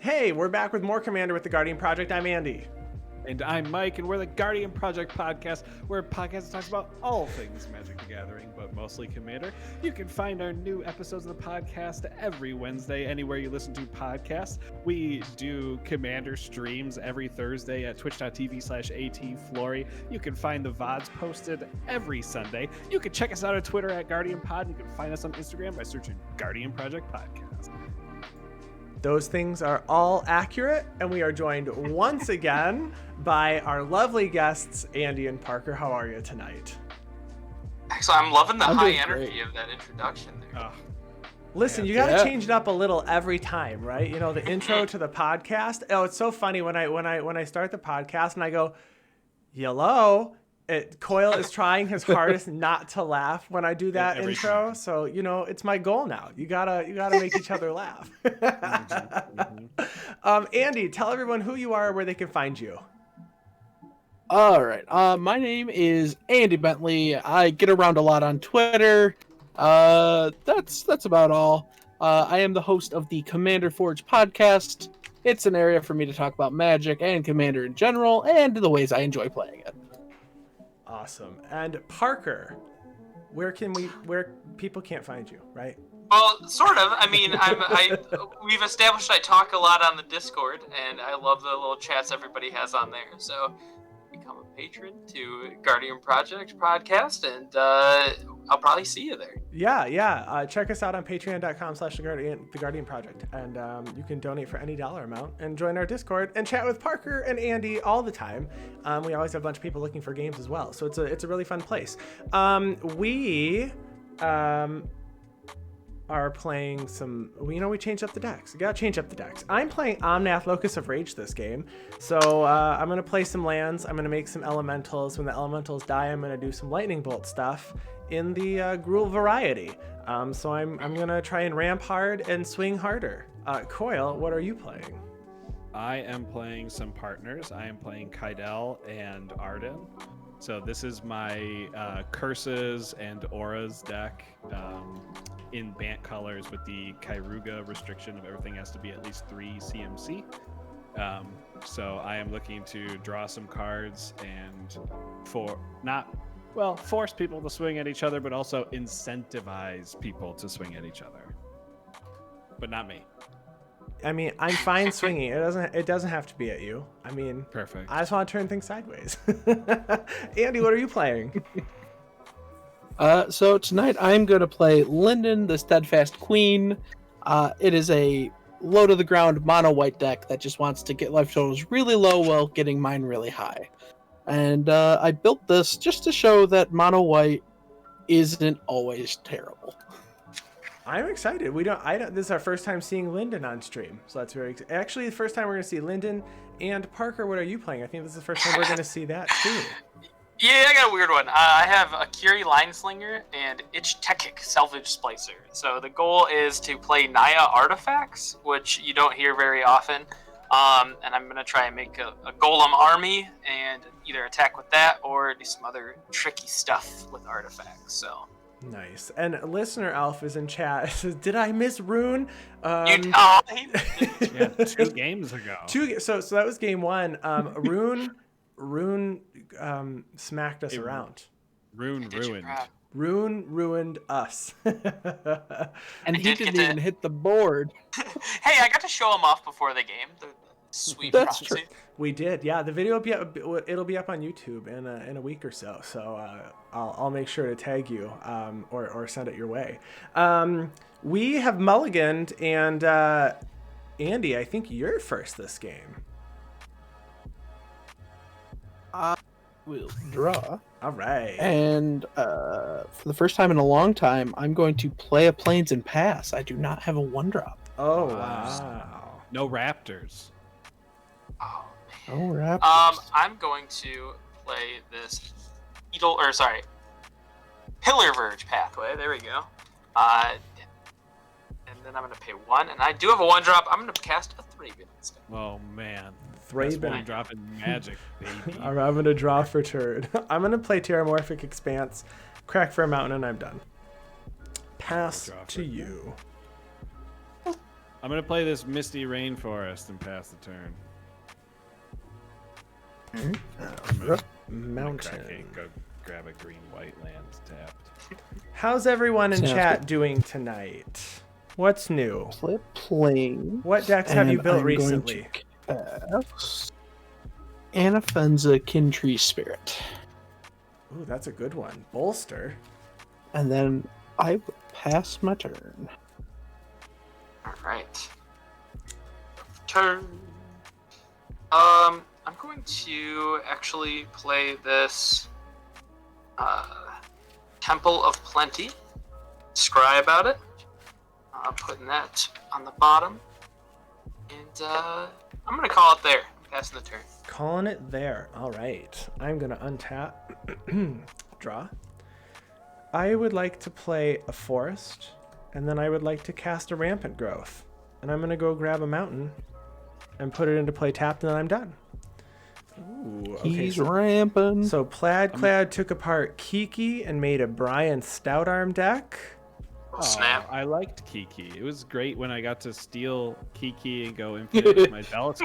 Hey, we're back with more Commander with the Guardian Project. I'm Andy. And I'm Mike, and we're the Guardian Project podcast, where a podcast talks about all things Magic the Gathering, but mostly Commander. You can find our new episodes of the podcast every Wednesday, anywhere you listen to podcasts. We do Commander streams every Thursday at twitch.tv/ATFlory. You can find the VODs posted every Sunday. You can check us out on Twitter at Guardian Pod. You can find us on Instagram by searching Guardian Project Podcast. Those things are all accurate, and we are joined once again by our lovely guests, Andy and Parker. How are you tonight? Actually, I'm loving the high energy of that introduction there. Listen, you got to change it up a little every time, right? You know, the intro to the podcast. Oh, it's so funny when I start the podcast and I go, "Hello." Coyle is trying his hardest not to laugh when I do that intro. Time. So, you know, it's my goal now. You gotta make each other laugh. Andy, tell everyone who you are, where they can find you. All right. My name is Andy Bentley. I get around a lot on Twitter. That's about all. I am the host of the Commander Forge podcast. It's an area for me to talk about Magic and Commander in general, and the ways I enjoy playing it. Awesome. And Parker, where people can't find you, right? Well, sort of. I mean, we've established I talk a lot on the Discord, and I love the little chats everybody has on there. So become a patron to Guardian Project podcast, and I'll probably see you there. Yeah. Check us out on patreon.com/the Guardian Project, and you can donate for any dollar amount and join our Discord and chat with Parker and Andy all the time. We always have a bunch of people looking for games as well, so it's a really fun place. We are playing some, we changed up the decks. You gotta change up the decks. I'm playing Omnath, Locus of Rage this game. So I'm gonna play some lands. I'm gonna make some elementals. When the elementals die, I'm gonna do some lightning bolt stuff in the Gruul variety. So I'm gonna try and ramp hard and swing harder. Coyle, what are you playing? I am playing some partners. I am playing Kydele and Ardenn. So this is my Curses and Auras deck in Bant colors with the Kairuga restriction of everything has to be at least 3 CMC. So I am looking to draw some cards and force people to swing at each other, but also incentivize people to swing at each other. But not me. I mean, I'm fine swinging. It doesn't have to be at you. I mean, perfect. I just want to turn things sideways. Andy, what are you playing? So tonight I'm going to play Linden, the Steadfast Queen. It is a low to the ground mono white deck that just wants to get life totals really low while getting mine really high. And I built this just to show that mono white isn't always terrible. I'm excited. This is our first time seeing Linden on stream, so that's very exciting. Actually, the first time we're going to see Linden. And Parker, what are you playing? I think this is the first time we're going to see that too. Yeah, I got a weird one. I have Akiri, Line-Slinger, and Ich-Tekik, Salvage, Splicer. So the goal is to play Naya artifacts, which you don't hear very often. And I'm going to try and make a golem army and either attack with that or do some other tricky stuff with artifacts. So nice. And listener Alf is in chat. Says, "Did I miss Rune?" Yeah, 2 games ago. So that was game 1. Rune smacked us around. Rune ruined us. And he didn't even hit the board. Hey, I got to show him off before the game. The sweet That's proxy. true. We did, yeah. The video it'll be up on YouTube in a week or so. So I'll make sure to tag you or send it your way. We have mulliganed, and Andy, I think you're first this game. I will draw. All right. And for the first time in a long time, I'm going to play a Plains and pass. I do not have a 1-drop. Oh, wow. No Raptors. Oh, man. Oh, Raptors. I'm going to play this Pillar Verge pathway. There we go. And then I'm going to pay 1, and I do have a 1-drop. I'm going to cast a 3. Oh, man. Thraben. Dropping magic, baby. I'm going to draw for turn. I'm going to play Terramorphic Expanse, crack for a mountain, and I'm done. Pass to you. I'm gonna play this Misty Rainforest and pass the turn. Mountain. Go grab a green-white land tapped. How's everyone in Sounds chat good. doing tonight? What's new? Playing. What decks have you and built I'm recently? Going to cast Anafenza Kintree Spirit. Ooh, that's a good one. Bolster. And then I will pass my turn. All right. Turn. I'm going to actually play this Temple of Plenty. Scry about it. Putting that on the bottom. And I'm going to call it there. I'm passing the turn. Calling it there. All right. I'm going to untap. Draw. I would like to play a forest, and then I would like to cast a rampant growth. And I'm going to go grab a mountain and put it into play tapped, and then I'm done. Ooh, okay. He's ramping. So Plaidclad took apart Kiki and made a Brian Stoutarm deck. Oh, snap. I liked Kiki. It was great when I got to steal Kiki and go infinite with my Dallas.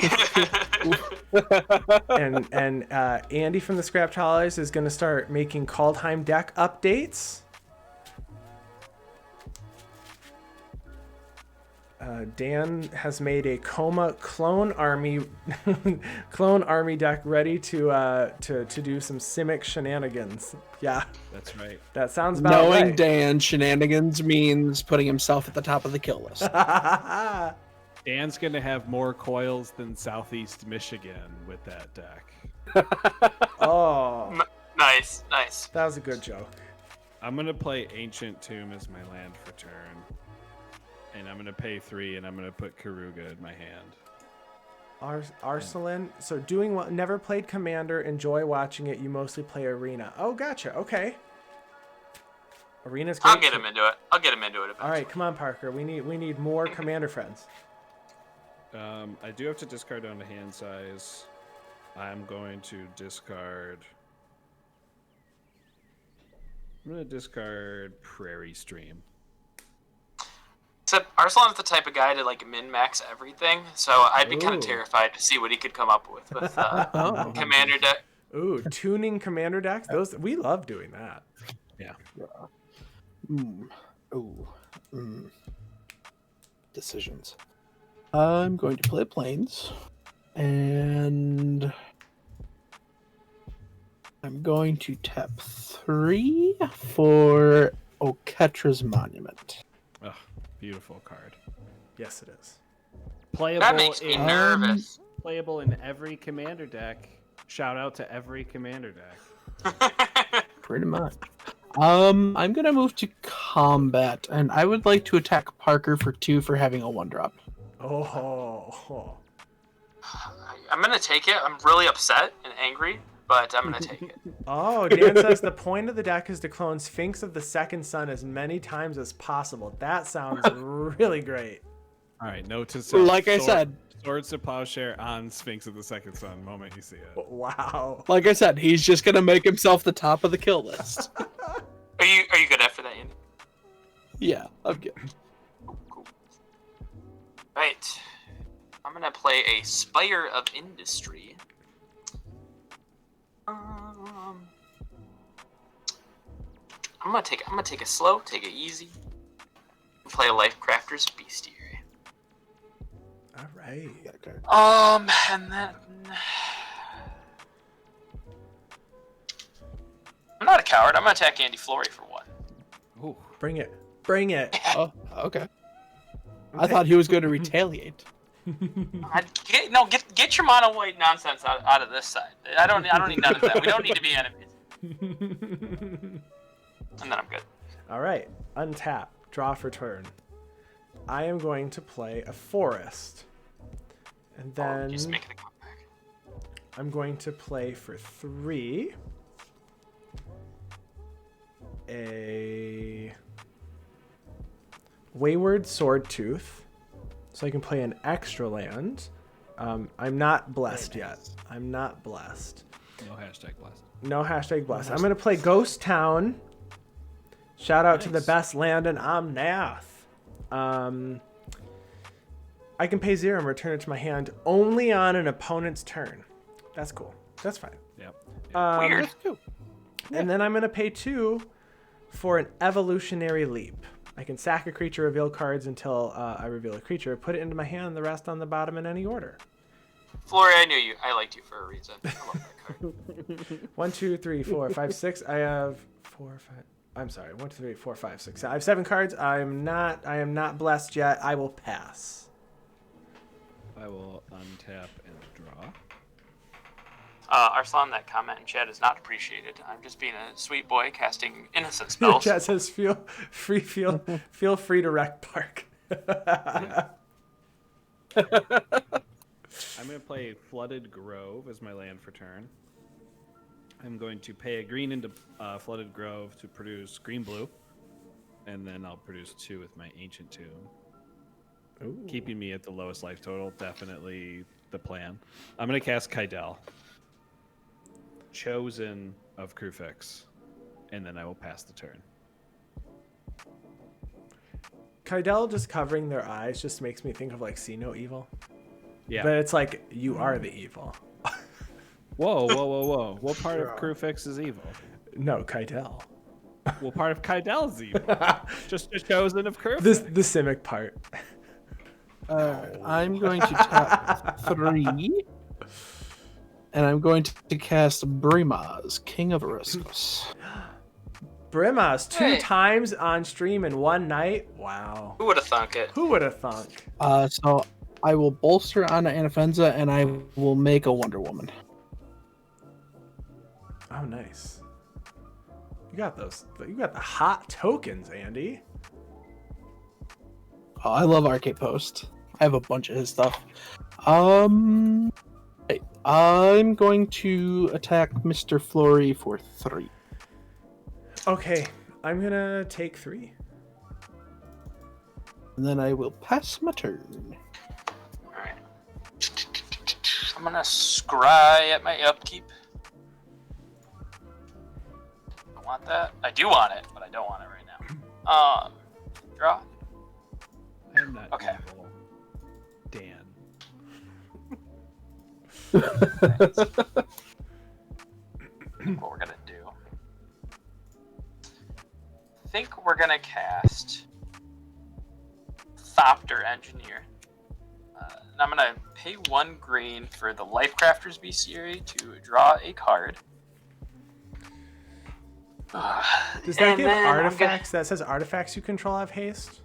and Andy from the Scrap Holidays is going to start making Kaldheim deck updates. Dan has made a Coma clone army deck ready to do some Simic shenanigans. Yeah, That's right. that sounds about Knowing right. Dan, shenanigans means putting himself at the top of the kill list. Dan's gonna have more coils than Southeast Michigan with that deck. Oh, Nice. that was a good joke. I'm gonna play Ancient Tomb as my land for turn. And I'm gonna pay 3, and I'm gonna put Karuga in my hand. Arsalan, so doing well, never played Commander, enjoy watching it, you mostly play Arena. Oh, gotcha, okay. Arena's great. I'll get him into it. Eventually. All right, come on, Parker, we need more Commander friends. I do have to discard down to hand size. I'm going to discard... I'm gonna discard Prairie Stream. Except Arsalan's the type of guy to like min-max everything, so I'd be kind Ooh. of terrified to see what he could come up with Commander deck. Ooh, tuning Commander decks, those we love doing that. Yeah. Decisions. I'm going to play Plains, and I'm going to tap 3 for Oketra's Monument. Oh, beautiful card. Yes, it is. Playable That makes me nervous. Playable in every commander deck. Shout out to every commander deck. Pretty much. I'm gonna move to combat, and I would like to attack Parker for 2 for having a 1-drop. Oh. I'm gonna take it. I'm really upset and angry, but I'm gonna take it. Oh, Dan says the point of the deck is to clone Sphinx of the Second Sun as many times as possible. That sounds really great. All right, note to self. Like I said, Swords to Plowshare on Sphinx of the Second Sun. Moment you see it. Wow. he's just gonna make himself the top of the kill list. Are you good after that, Andy? Yeah, I'm good. Cool. Right. I'm gonna play a Spire of Industry. I'm gonna take it slow, take it easy. Play a Life Crafter's Bestiary. All right. And then I'm not a coward. I'm gonna attack Andy Flory for 1. Ooh. Bring it. Oh, okay. I thought he was going to retaliate. Get your mono white nonsense out of this side. I don't need none of that. We don't need to be enemies. And then I'm good. All right. Untap. Draw for turn. I am going to play a forest. And then Just making a comeback. I'm going to play for 3 a Wayward Swordtooth. So I can play an extra land. I'm not blessed yet. I'm not blessed. No hashtag blessed. No hashtag blessed. I'm going to play Ghost Town. Shout out to the best land in Omnath. I can pay 0 and return it to my hand only on an opponent's turn. That's cool. That's fine. Yep. Weird. And then I'm going to pay 2 for an evolutionary leap. I can sack a creature, reveal cards until I reveal a creature, put it into my hand, the rest on the bottom in any order. Flory, I knew you. I liked you for a reason. I love that card. 1, 2, 3, 4, 5, 6. I have 4, 5. I'm sorry. 1, 2, 3, 4, 5, 6. I have 7 cards. I am not blessed yet. I will pass. I will untap and draw. Arslan, that comment in chat is not appreciated. I'm just being a sweet boy casting innocent spells. Chat says feel free to wreck Park. I'm going to play Flooded Grove as my land for turn. I'm going to pay a green into Flooded Grove to produce green-blue. And then I'll produce 2 with my Ancient Tomb. Ooh. Keeping me at the lowest life total, definitely the plan. I'm going to cast Kydele. Chosen of Kruphix. And then I will pass the turn. Kydele just covering their eyes just makes me think of like See No Evil. Yeah. But it's like you are the evil. Whoa. What part of Kruphix is evil? No, Kydele. What part of Kydele is evil? Just a chosen of Kruphix. The Simic part. I'm going to tap 3. And I'm going to cast Brimaz, King of Eriscus. Brimaz, 2 Hey. times on stream in one night. Wow. Who would have thunk it? Who would have thunk? So I will bolster on Anafenza, and I will make a Wonder Woman. Oh, nice. You got those. You got the hot tokens, Andy. Oh, I love Arcade Post. I have a bunch of his stuff. Okay. I'm going to attack Mr. Flory for 3. Okay, I'm gonna take 3. And then I will pass my turn. Alright. I'm gonna scry at my upkeep. I want that. I do want it, but I don't want it right now. Draw. I am not Okay. evil. Dan. What we're gonna do. I think we're gonna cast Thopter Engineer. And I'm gonna pay 1 green for the Lifecrafters Bestiary to draw a card. Does that give artifacts? That says artifacts you control have haste?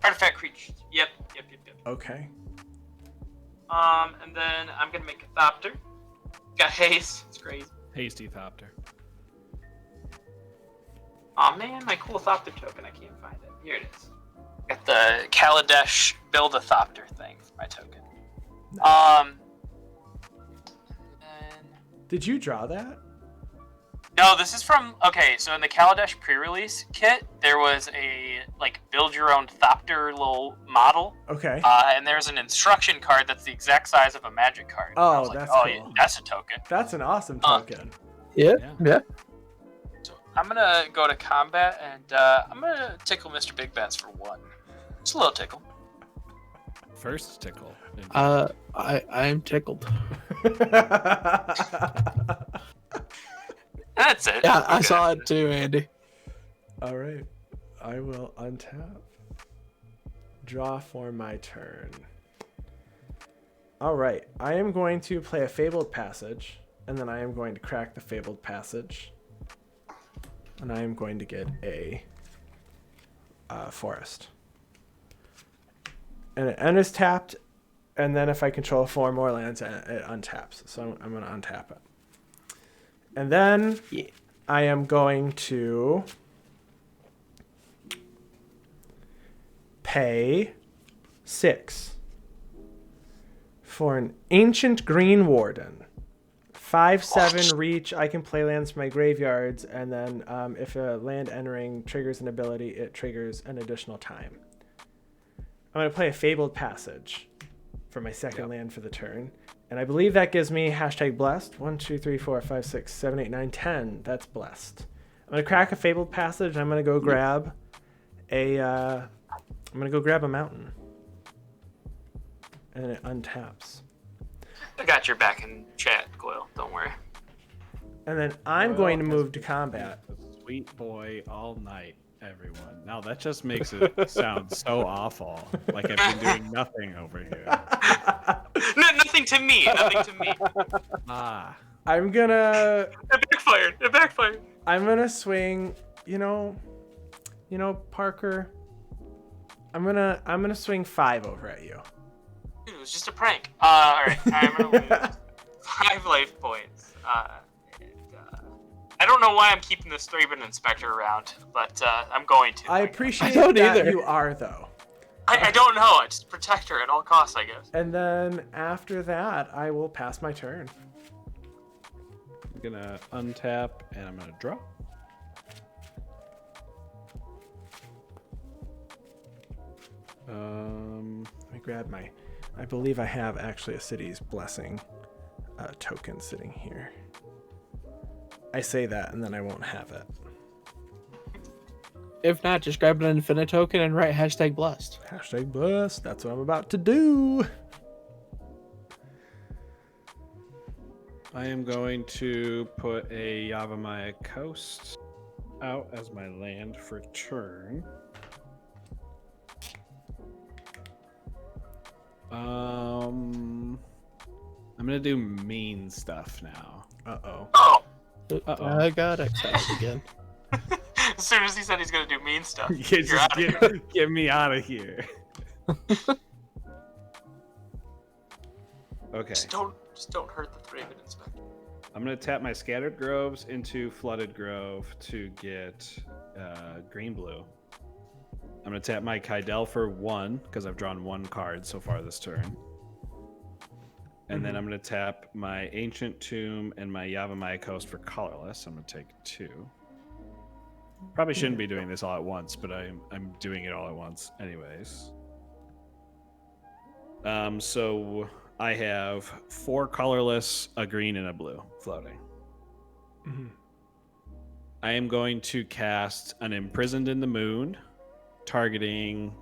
Artifact creatures. Yep. Okay. And then I'm gonna make a Thopter. Got haste. It's crazy. Hasty Thopter. Aw man, my cool Thopter token. I can't find it. Here it is. Got the Kaladesh build a Thopter thing for my token. And Did you draw that? no, this is from so in the Kaladesh pre-release kit, there was a like build your own Thopter little model. Okay. And there's an instruction card that's the exact size of a magic card. And I Oh, was like, that's oh, cool. yeah, that's a token. That's an awesome token. Yeah. So I'm gonna go to combat and I'm gonna tickle Mr. Big Bets for 1. Just a little tickle. First tickle. I'm tickled. That's it. Yeah, I Okay. saw it too, Andy. All right. I will untap. Draw for my turn. All right. I am going to play a Fabled Passage, and then I am going to crack the Fabled Passage. And I am going to get a Forest. And it enters tapped, and then if I control 4 more lands, it untaps. So I'm going to untap it. And then I am going to pay 6 for an Ancient Green Warden. 5/7 reach. I can play lands from my graveyards, and then if a land entering triggers an ability, it triggers an additional time. I'm going to play a Fabled Passage for my second land for the turn. And I believe that gives me #blessed. 1, 2, 3, 4, 5, 6, 7, 8, 9, 10. That's blessed. I'm going to crack a Fabled Passage. I'm going to go grab a I'm gonna go grab a mountain. And it untaps. I got your back in chat, Goyle. Don't worry. And then I'm going to move to combat. A sweet boy all night, everyone. Now that just makes it sound so awful. Like I've been doing nothing over here. Nothing to me. Nothing to me. Ah. I'm gonna. It backfired. It backfired. I'm gonna swing. You know, Parker. I'm gonna swing 5 over at you. Dude, it was just a prank. All right. I'm gonna lose 5 life points. I don't know why I'm keeping this 3-bit inspector around, but I'm going to. I appreciate don't that either. you are though. I don't know. I just protect her at all costs, I guess. And then after that, I will pass my turn. I'm gonna untap and I'm gonna draw. Let me grab my. I believe I have actually a city's blessing token sitting here. I say that and then I won't have it. If not, just grab an infinite token and write #blessed. #blessed. That's what I'm about to do. I am going to put a Yavimaya Coast out as my land for turn. I'm gonna do mean stuff now. Uh-oh. Oh! Uh-oh. I got excited again. As soon as he said he's gonna do mean stuff, Yeah, you're out of here. get me out of here. Okay. Just don't hurt the 3-bit inspector. I'm gonna tap my Scattered Groves into Flooded Grove to get green blue. I'm gonna tap my Kydele for 1 because I've drawn 1 card so far this turn. And then I'm gonna tap my Ancient Tomb and my Yavimaya Coast for colorless. I'm gonna take 2. Probably shouldn't be doing this all at once, but I'm doing it all at once anyways. So I have 4 colorless, a green, and a blue floating. Mm-hmm. I am going to cast an Imprisoned in the Moon, targeting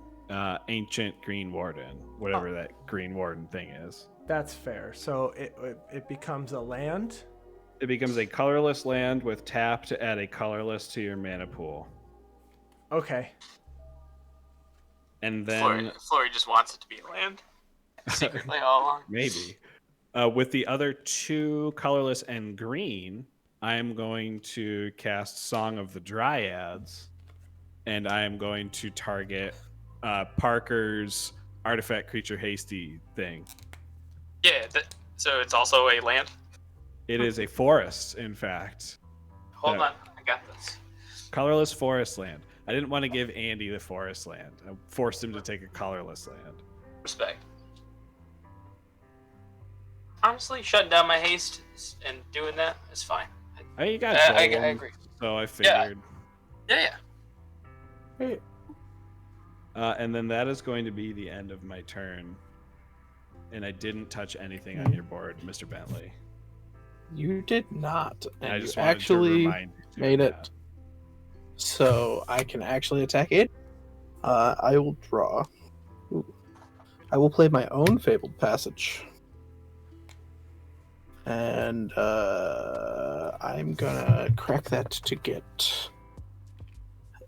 Ancient Green Warden, whatever that Green Warden thing is. That's fair. So it becomes a land. It becomes a colorless land with tap to add a colorless to your mana pool. Okay. And then Flory just wants it to be land. Secretly all along. maybe. With the other 2 colorless and green, I am going to cast Song of the Dryads, and I am going to target Parker's Artifact Creature Hasty thing. Yeah, so it's also a land? It is a forest, in fact. Hold on, I got this. Colorless forest land. I didn't want to give Andy the forest land. I forced him to take a colorless land. Respect. Honestly, shutting down my haste and doing that is fine. Oh, you got I Golem, agree. So I figured. Yeah. And then that is going to be the end of my turn. And I didn't touch anything on your board, Mr. Bentley. You did not. And I just you wanted actually to remind you to made do it. that. So I can actually attack it. I will draw. Ooh. I will play my own Fabled Passage. And I'm gonna crack that to get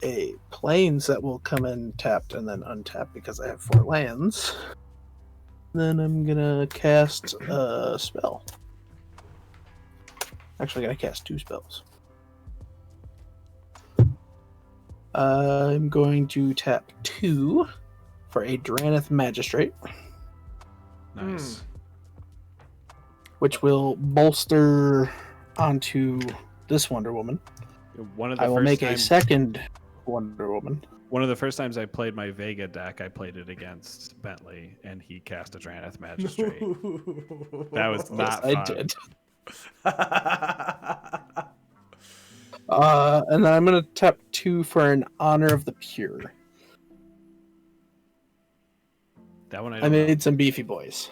a plains that will come in tapped and then untapped because I have 4 lands. Then I'm gonna cast a spell. Actually, I'm gonna cast 2 spells. I'm going to tap 2 for a Draneth Magistrate, Nice. which will bolster onto this Wonder Woman. One of the I will first make a times, second Wonder Woman. one of the first times I played my Vega deck, I played it against Bentley, and he cast a Draneth Magistrate. That was not Yes, fun. I did. And then I'm going to tap 2 for an Honor of the Pure. That one I I don't know. made some beefy boys.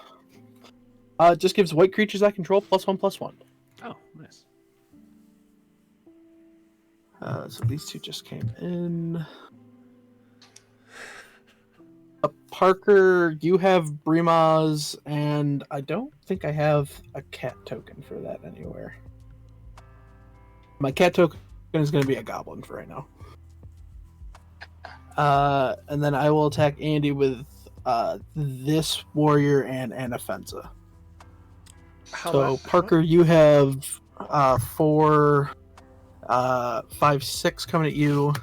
It just gives white creatures I control +1/+1. Oh, nice. So these 2 just came in. Parker, you have Brimaz, and I don't think I have a cat token for that anywhere. My cat token is going to be a goblin for right now. And then I will attack Andy with this warrior and an offensive. So Parker, you have 4, 5, 6 coming at you.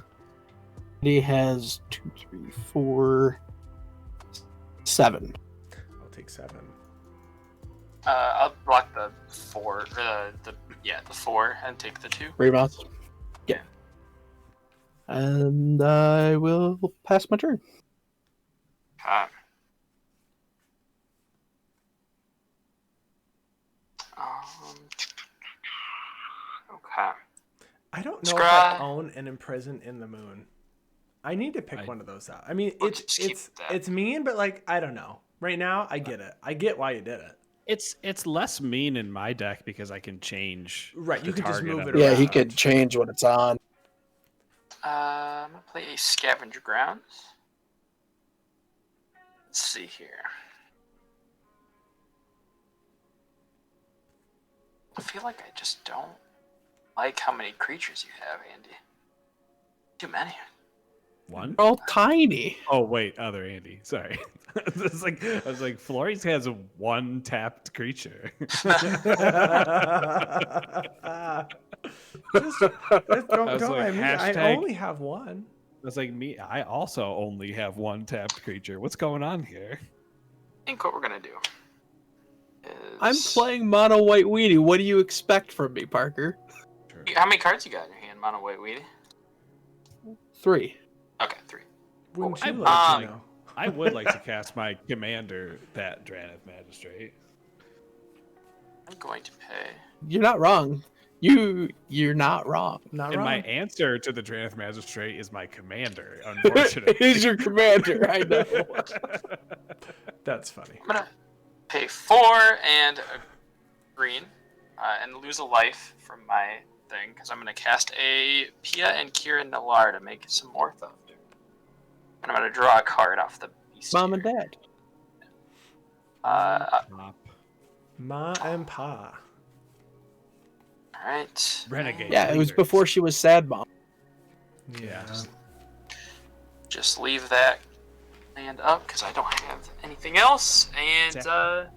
He has 2, 3, 4, 7. I'll take 7. I'll block the 4. The 4 and take the 2. Rebounds. Yeah. And I will pass my turn. Okay. I don't know if I own an Imprison in the Moon. I need to pick one of those out. I mean, it's mean, but like I don't know. Right now, I get it. I get why you did it. It's less mean in my deck because I can change. Right, you can just move it around. Yeah, he could change what it's on. I'm gonna play a Scavenger Grounds. Let's see here. I feel like I just don't like how many creatures you have, Andy. Too many. One? They're all tiny. Oh wait, other Andy. Sorry. I was like, Flores has a 1 tapped creature. Don't I mean, I only have 1. That's like me. I also only have 1 tapped creature. What's going on here? I think what we're gonna do is... I'm playing mono white weenie. What do you expect from me, Parker? How many cards you got in your hand, Mono White Weedy? 3. Okay, 3. Wouldn't you like to know? I would like to cast my commander, that Draneth Magistrate. I'm going to pay. You're not wrong. You're not wrong. And my answer to the Draneth Magistrate is my commander, unfortunately. It is your commander, I know. That's funny. I'm gonna pay 4 and a green, and lose a life from my thing, because I'm gonna cast a Pia and Kira Nalar to make some more thunder. And I'm gonna draw a card off the beast. Mom and Dad. Ma and Pa. Alright. Renegade. Yeah, it was before she was Sad Mom. Yeah. Just leave that land up, because I don't have anything else. And I'm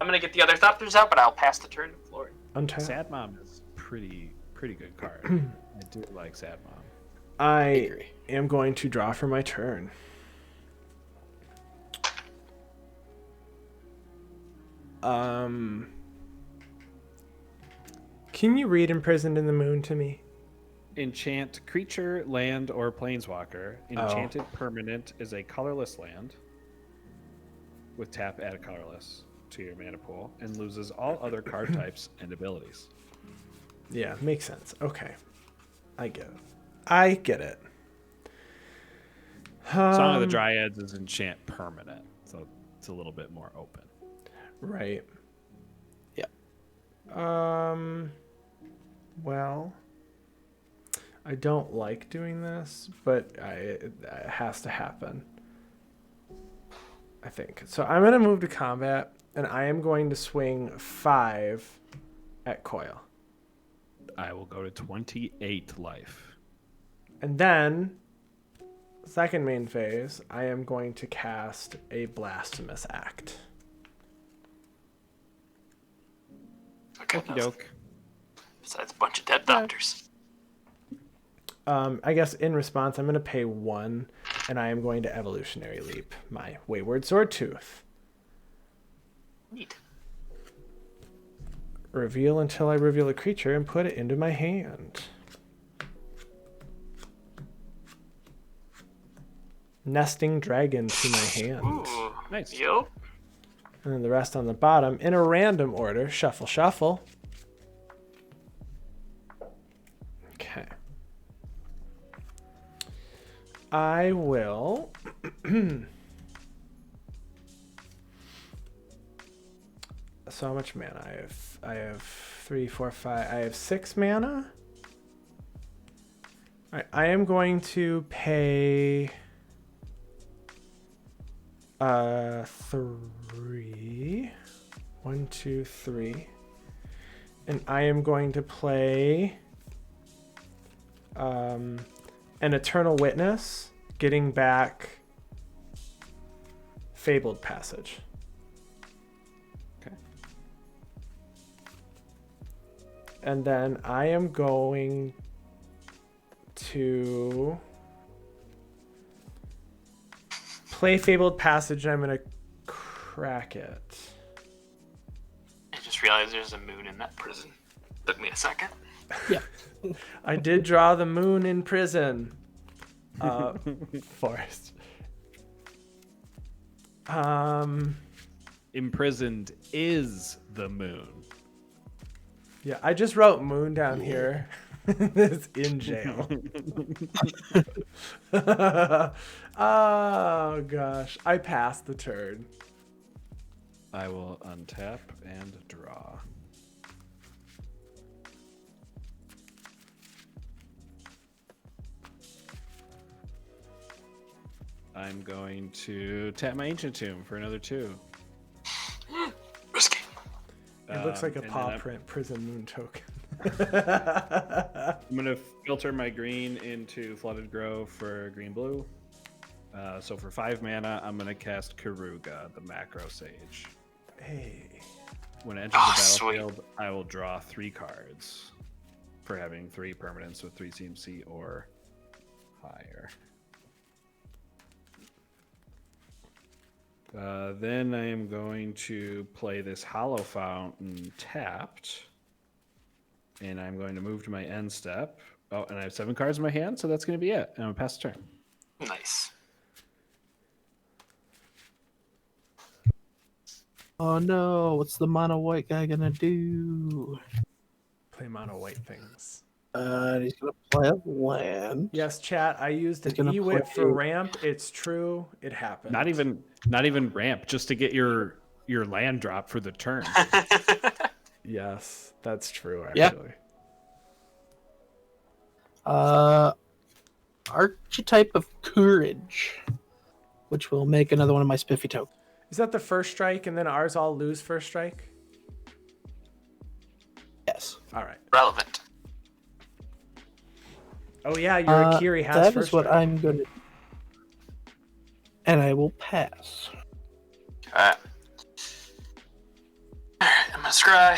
gonna get the other Thopters out, but I'll pass the turn to Flory. Untap. Sad Mom is pretty good card. I do like Sad Mom. I am going to draw for my turn. Can you read Imprisoned in the Moon to me? Enchant creature, land, or planeswalker. Enchanted permanent is a colorless land with tap, add a colorless to your mana pool, and loses all other card types and abilities. Yeah, makes sense. Okay. I get it. Song of the Dryads is enchant permanent, so it's a little bit more open. Right. Yeah. Well, I don't like doing this, but it has to happen. I think. So I'm going to move to combat, and I am going to swing 5 at Coil. I will go to 28 life. And then, second main phase, I am going to cast a Blasphemous Act. Okay, Okie doke. Besides a bunch of dead doctors. I guess in response, I'm going to pay 1, and I am going to Evolutionary Leap my Wayward Swordtooth. Neat. Reveal until I reveal a creature and put it into my hand. Nesting Dragon to my hand. Ooh, Nice. Yep. And then the rest on the bottom, in a random order, shuffle, shuffle. Okay. I will... So how much mana? I have 3, 4, 5. I have 6 mana. All right, I am going to pay 3. 1, 2, 3. And I am going to play an Eternal Witness, getting back Fabled Passage. Okay. And then I am going to play Fabled Passage, and I'm going to crack it. I just realized there's a moon in that prison. Took me a second. Yeah. I did draw the moon in prison. Forest. Imprisoned is the moon. Yeah, I just wrote moon down here. It's in jail. Oh gosh, I passed the turn. I will untap and draw. I'm going to tap my Ancient Tomb for another 2. Risky. It looks like a And then paw print prison moon token. I'm going to filter my green into Flooded Grove for green-blue. So for 5 mana, I'm going to cast Karuga, the Macro Sage. Hey. When it enters the sweet. battlefield, I will draw 3 cards for having 3 permanents with 3 CMC or higher. Then I am going to play this Hollow Fountain tapped. And I'm going to move to my end step. Oh, and I have 7 cards in my hand, so that's going to be it. And I'm going to pass the turn. Nice. Oh no, what's the mono white guy gonna do? Play mono white things. He's gonna play a land. Yes, chat. I used an He's gonna Ewit play- for ramp. It's true. It happened. Not even ramp, just to get your land drop for the turn. Yes, that's true. Yeah. Actually. Archetype of Courage, which will make another one of my spiffy tokens. Is that the first strike, and then ours all lose first strike? Yes. All right. Relevant. Oh yeah, your Akiri has That first is what strike. I'm gonna. And I will pass. Alright. I'm gonna scry.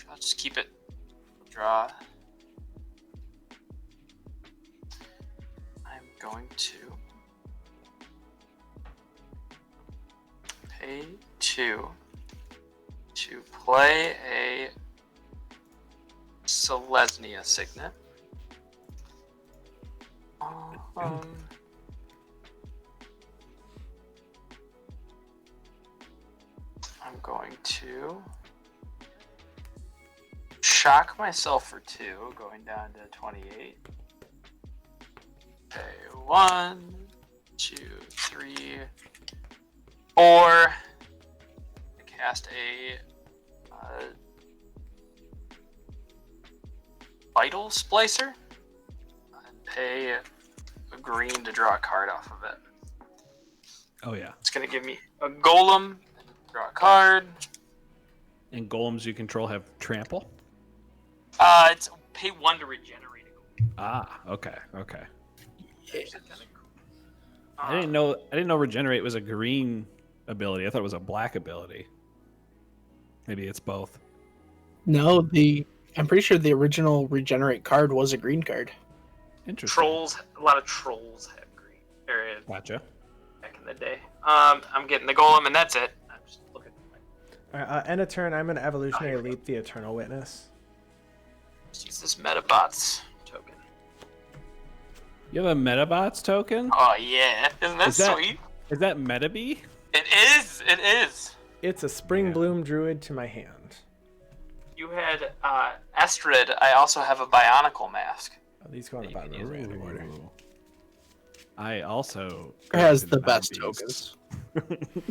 I'll just keep it. Draw. I'm going to pay 2 to play a Selesnya Signet. I'm going to shock myself for 2, going down to 28. Okay, 1, 2, 3, 4. I cast a Vital Splicer and pay a green to draw a card off of it. Oh yeah. It's gonna give me a Golem, draw a card. And golems you control have trample. It's pay 1 to regenerate a Golem. Ah, okay. Which is kinda cool. I didn't know regenerate was a green ability. I thought it was a black ability. Maybe it's both. No, I'm pretty sure the original regenerate card was a green card. Interesting. Trolls, a lot of trolls have green. Gotcha. Back in the day. I'm getting the Golem, and that's it. I'm just looking. All right, end of turn. I'm gonna evolutionary leap the Eternal Witness. Let's use this Metabots token. You have a Metabots token? Oh yeah, isn't that sweet? Is that Metabee? It is. It is. It's a Spring Bloom Druid to my hand. You had Estrid. I also have a Bionicle Mask. Oh, these go on the bottom of the random order. I also Has the collected best Metabeasts. tokens.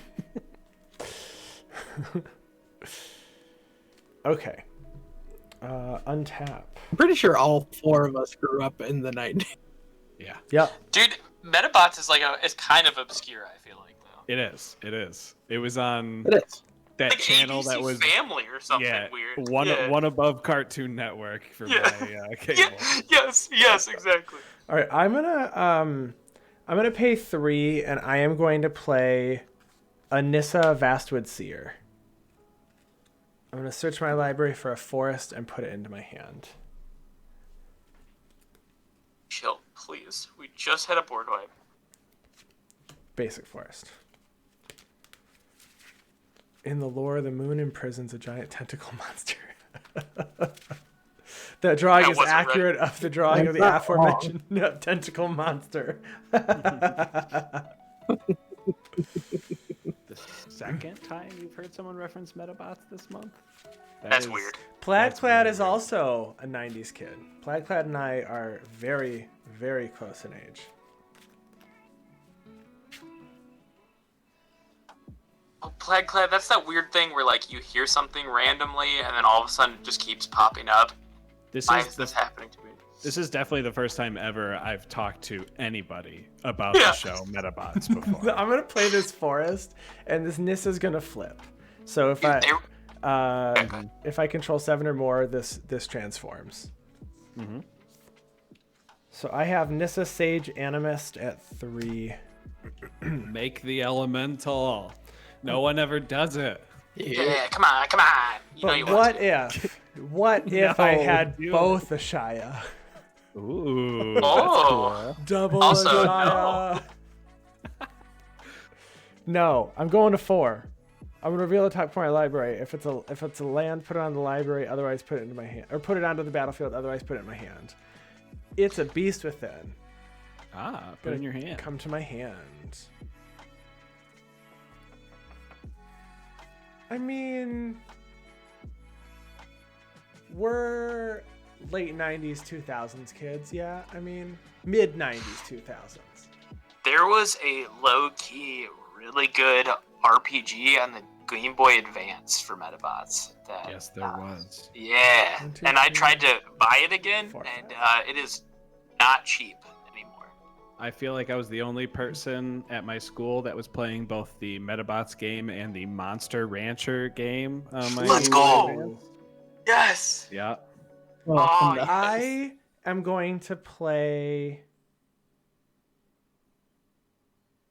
Okay. Untap. I'm pretty sure all 4 of us grew up in the 90s. Yeah. Yep. Dude, Metabots is kind of obscure. I feel like though. It is. It is. It was on It is. that Like channel ABC that was Family or something weird. one above Cartoon Network for my cable. Yes, exactly. All right, I'm gonna pay 3, and I am going to play Anissa Vastwood Seer. I'm gonna search my library for a forest and put it into my hand. Chill, please. We just had a board wipe. Basic forest. In the lore, the moon imprisons a giant tentacle monster. That drawing is wasn't accurate of the drawing of the That's not aforementioned tentacle monster. The second time you've heard someone reference Metabots this month? That's weird. Plaidclad is also a 90s kid. Plaidclad and I are very, very close in age. Oh, Plaidclad, that's that weird thing where like you hear something randomly and then all of a sudden it just keeps popping up. Why is this happening to me? This is definitely the first time ever I've talked to anybody about the show Metabots before. I'm gonna play this forest, and this Nissa's gonna flip. So if I control 7 or more, this transforms. Mm-hmm. So I have Nissa Sage Animist at 3. Make the elemental. No one ever does it. Yeah, come on. You know you But want what if I No, had do both Ashaya? Ooh. Oh. Double Also, Ashaya. No, I'm going to 4. I'm gonna reveal the top corner of my library. If it's a land, put it on the library. Otherwise, put it into my hand, or put it onto the battlefield. Otherwise, put it in my hand. It's a beast within. Put it in your hand. Come to my hand. I mean, we're late 90s, 2000s kids. Yeah, I mean, mid 90s, 2000s. There was a low-key, really good RPG on the Game Boy Advance for Metabots. Yes, there was. Yeah, 1, 2, and I 3, tried to buy it again, 4, and it is not cheap anymore. I feel like I was the only person at my school that was playing both the Metabots game and the Monster Rancher game. Let's go! Yes! Yeah. Oh, yes. I am going to play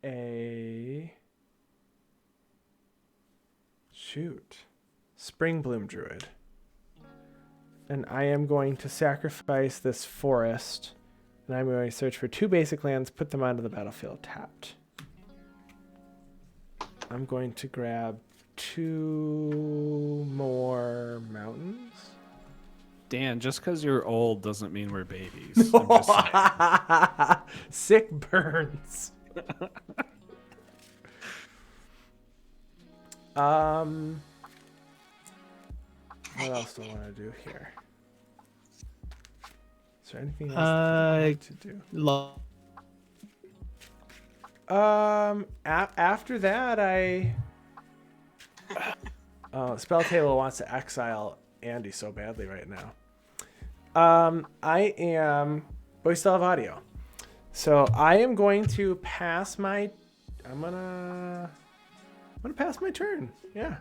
a Spring Bloom Druid. And I am going to sacrifice this forest, and I'm going to search for 2 basic lands, put them onto the battlefield tapped. I'm going to grab 2 more mountains. Dan, just because you're old doesn't mean we're babies. I'm just saying. Sick burns. What else do I want to do here? Is there anything else that I want to do? After that, Spell Table wants to exile Andy so badly right now. But we still have audio. So I am going to pass my, I'm gonna pass my turn. Yeah.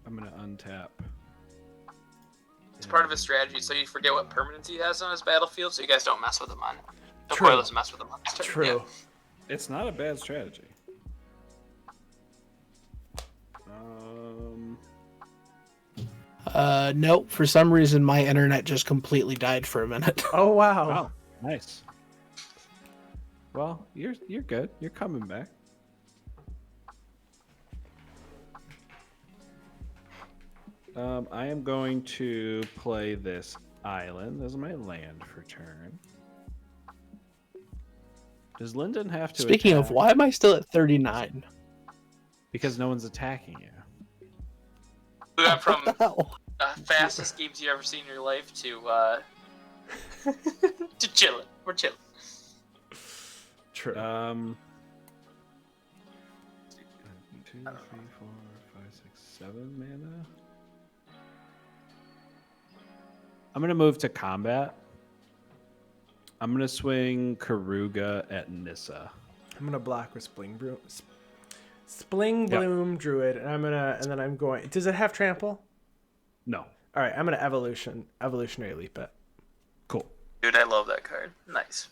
I'm going to untap. It's part of his strategy, so you forget what permanents he has on his battlefield, so you guys don't mess with him on. The True. foil doesn't mess with him on his turn. True. Yeah. It's not a bad strategy. No, for some reason my internet just completely died for a minute. Oh, wow. Wow, nice. Well, you're good. You're coming back. I am going to play this island as my land for turn. Does Linden have to Speaking of, attack? why am I still at 39? Because no one's attacking you. We went from Hell. fastest games you've ever seen in your life to to chilling. We're chilling. True. 2, 3, 4, 5, 6, 7 mana. I'm gonna move to combat. I'm gonna swing Karuga at Nissa. I'm gonna block with Spling Bloom Druid, and then I'm going. Does it have trample? No. All right, I'm gonna evolutionary leap it. Cool. Dude, I love that card. Nice.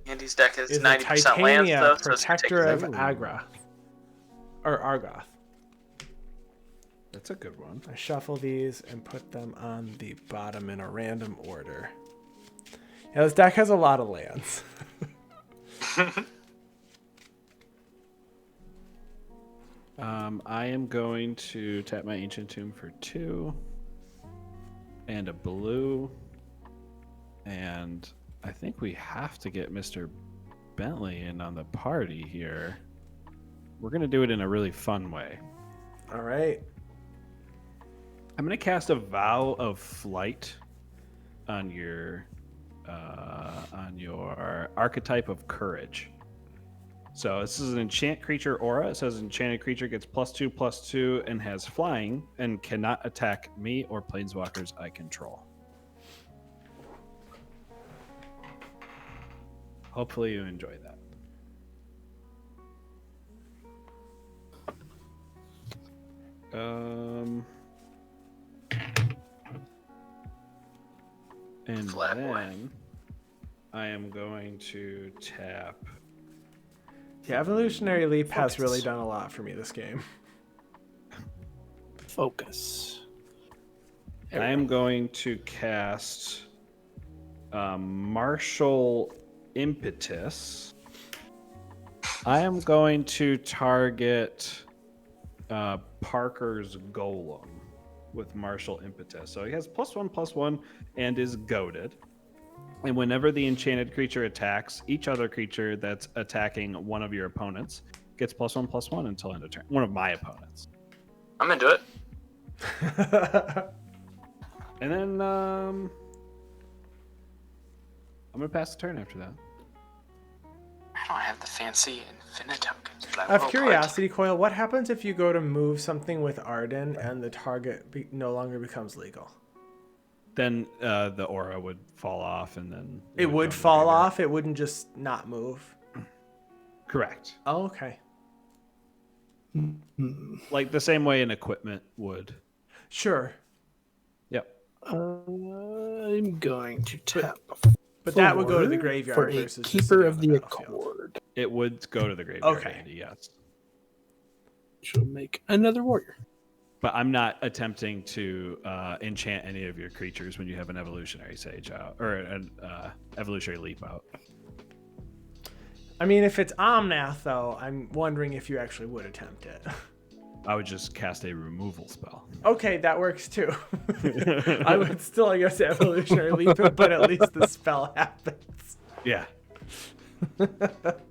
Andy's deck has 90% lands, though. Protector of Agra. Or Argoth. That's a good one. I shuffle these and put them on the bottom in a random order. Yeah, this deck has a lot of lands. I am going to tap my Ancient Tomb for 2 and a blue. And I think we have to get Mr. Bentley in on the party here. We're going to do it in a really fun way. All right. I'm going to cast a Vow of Flight on your archetype of Courage. So this is an enchant creature aura. It says enchanted creature gets +2/+2 and has flying and cannot attack me or planeswalkers I control. Hopefully you enjoy that. And then I am going to tap. Yeah, evolutionary leap has really done a lot for me this game. Focus. I am going to cast Martial Impetus. I am going to target Parker's Golem with Martial Impetus. So he has +1/+1 and is goaded. And whenever the enchanted creature attacks, each other creature that's attacking one of your opponents gets +1/+1 until end of turn. One of my opponents. I'm into it. And then I'm gonna pass the turn after that. I don't have the fancy infinite tokens, but Out of curiosity, Coil, what happens if you go to move something with Ardenn and the target no longer becomes legal? Then the aura would fall off, and then it would fall off. It wouldn't just not move. Correct. Oh, okay. Like the same way an equipment would. Sure. Yep. I'm going to tap. But that would go to the graveyard for a versus Keeper of the Accord. It would go to the graveyard. Okay. Andy, yes. She'll make another warrior. But I'm not attempting to enchant any of your creatures when you have an evolutionary sage out or an evolutionary leap out. I mean, if it's Omnath, though, I'm wondering if you actually would attempt it. I would just cast a removal spell. Okay, that works too. I would still, I guess, evolutionary leap it, but at least the spell happens. Yeah.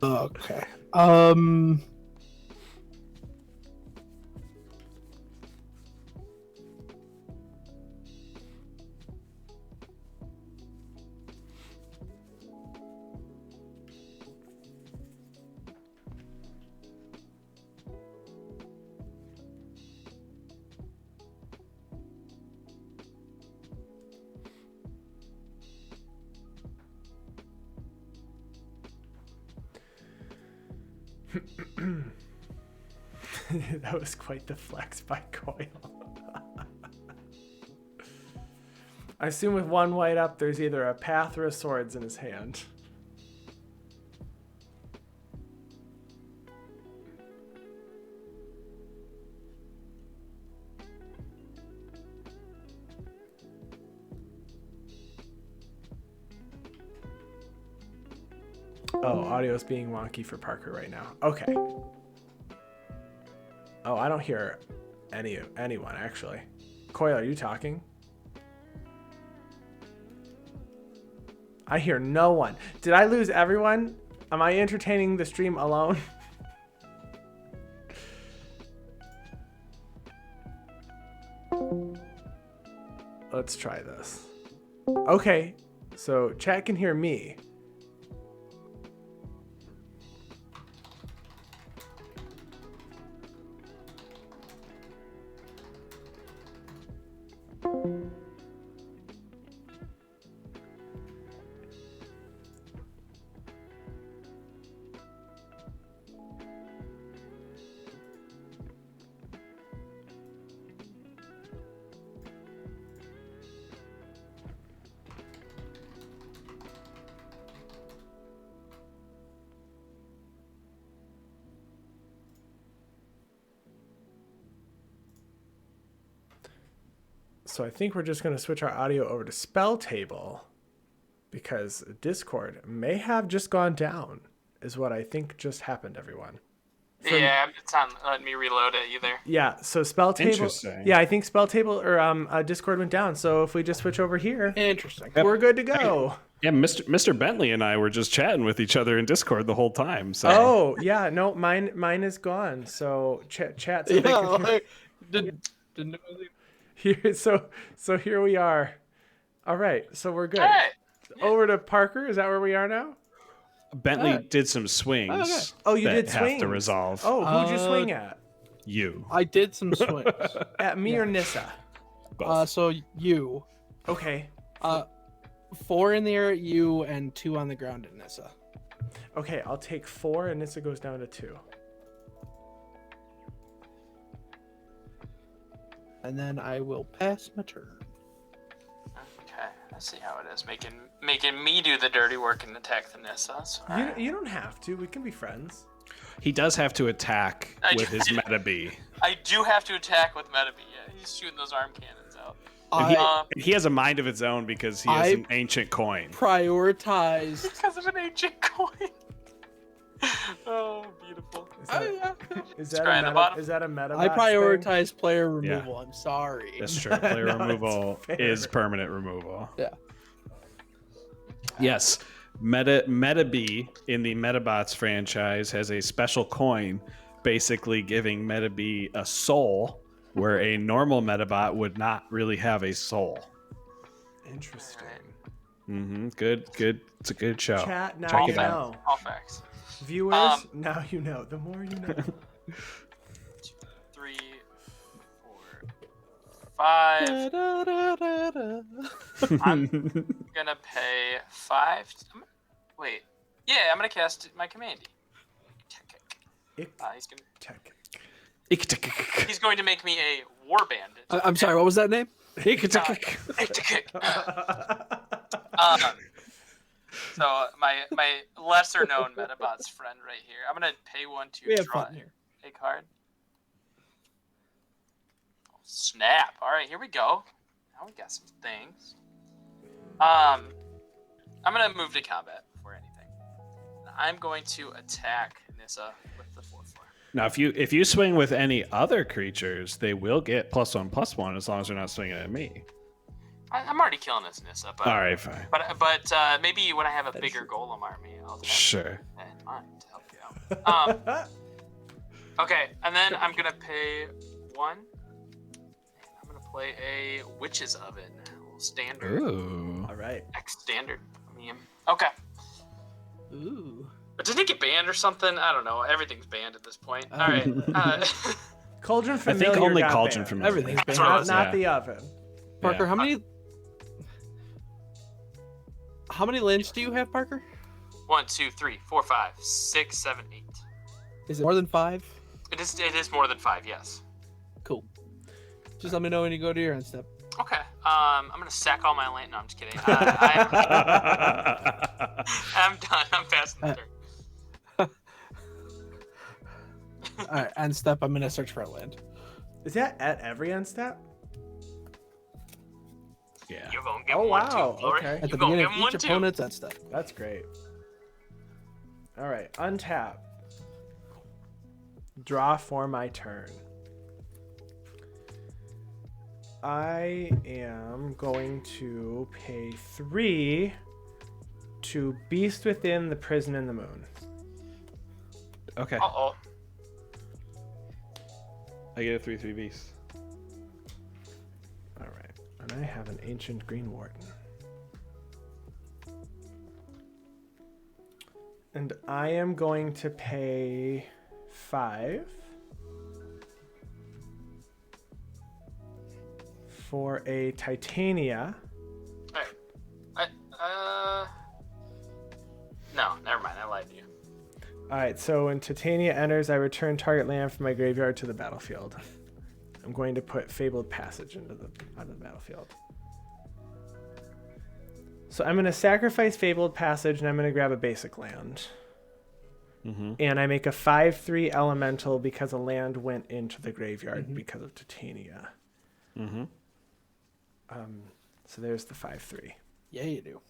Okay. That was quite the flex by Coil. I assume with one white up, there's either a path or a swords in his hand. Oh, audio's being wonky for Parker right now. Okay. Oh, I don't hear anyone, actually. Coil, are you talking? I hear no one. Did I lose everyone? Am I entertaining the stream alone? Let's try this. Okay, so chat can hear me. So I think we're just going to switch our audio over to spell table because Discord may have just gone down is what I think just happened, everyone. Yeah, it's not letting me reload it either. Yeah, so spell table. Interesting. Yeah, I think spell table or Discord went down. So if we just switch over here, Interesting. we're good to go. Yeah, Mr. Bentley and I were just chatting with each other in Discord the whole time. So. Oh, yeah, no, mine is gone. So chat. So Didn't know here, so here we are. All right, so we're good. Hey, Over to Parker. Is that where we are now? Bentley did some swings. Okay. Oh, you that did have swings. to resolve. Oh, who'd you swing at? You. I did some swings. At me or Nissa? Both. So you. Okay. 4 in the air at you and 2 on the ground at Nissa. Okay, I'll take 4 and Nissa goes down to 2. And then I will pass my turn. okay, I see how it is. Making me do the dirty work and attack the Nissa. That's all right. You don't have to. We can be friends. He does have to attack with his meta B. I do have to attack with Metabe. Yeah, he's shooting those arm cannons out. He has a mind of its own because he has an ancient coin. Prioritized. Because of an ancient coin. Oh, beautiful. Is Scry on the bottom. is that a meta? I box thing? prioritize player removal. I'm sorry. That's true. Player No, removal it's fair. is permanent removal. Yeah. Yes. Meta B in the Metabots franchise has a special coin basically giving Meta B a soul where a normal Metabot would not really have a soul. Interesting. Good. It's a good show. Chat, now Check you it out. know. All facts. Viewers, now you know. The more you know. 2, 3, 4, 5. I'm gonna pay 5. Wait. Yeah, I'm gonna cast my command. Ich-Tekik. Ick-Tekik. He's going to make me a war bandit. I'm sorry, what was that name? Ick-Tekik. Ich-Tekik. So my lesser known Metabots friend right here. I'm gonna pay 1 We to have draw fun here. a card. Oh, snap! All right, here we go. Now we got some things. I'm gonna move to combat before anything. I'm going to attack Nissa with the 4/4. Now, if you swing with any other creatures, they will get +1/+1 as long as they're not swinging at me. I'm already killing this Nissa, but All right, fine. but maybe when I have a bigger golem army, I'll have Sure. that in mind to help you out. Okay, and then I'm gonna pay 1. And I'm gonna play a Witch's Oven, a little standard, Ooh. All right. X standard meme. Okay, Ooh. but did it get banned or something? I don't know. Everything's banned at this point. All right. Cauldron I Familiar. think only got Cauldron banned. Familiar. Everything's banned. what it Not, was. not the oven. Parker, Yeah. how many lands do you have, Parker? 1, 2, 3, 4, 5, 6, 7, 8. Is it more than 5? It is more than 5. Yes. Cool. Just let me know when you go to your end step. Okay. I'm gonna sack all my land. No, I'm just kidding. I'm done. I'm passing the turn. Alright, end step, I'm gonna search for a land. Is that at every end step? Yeah. You're gonna give Oh, him 1, wow, 2, Lord. okay. At the You're gonna beginning give of him 1, each 2. opponent's end step. That's great. All right, untap. Draw for my turn. I am going to pay 3 to Beast Within the Prison in the Moon. Okay. Uh-oh. I get a 3/3 beast. All right, and I have an Ancient Green Warden. And I am going to pay 5 for a Titania. No, never mind. I lied to you. All right, so when Titania enters, I return target land from my graveyard to the battlefield. I'm going to put Fabled Passage out of the battlefield. So I'm going to sacrifice Fabled Passage, and I'm going to grab a basic land. And I make a 5/3 elemental because a land went into the graveyard because of Titania. So there's the 5/3. Yeah, you do.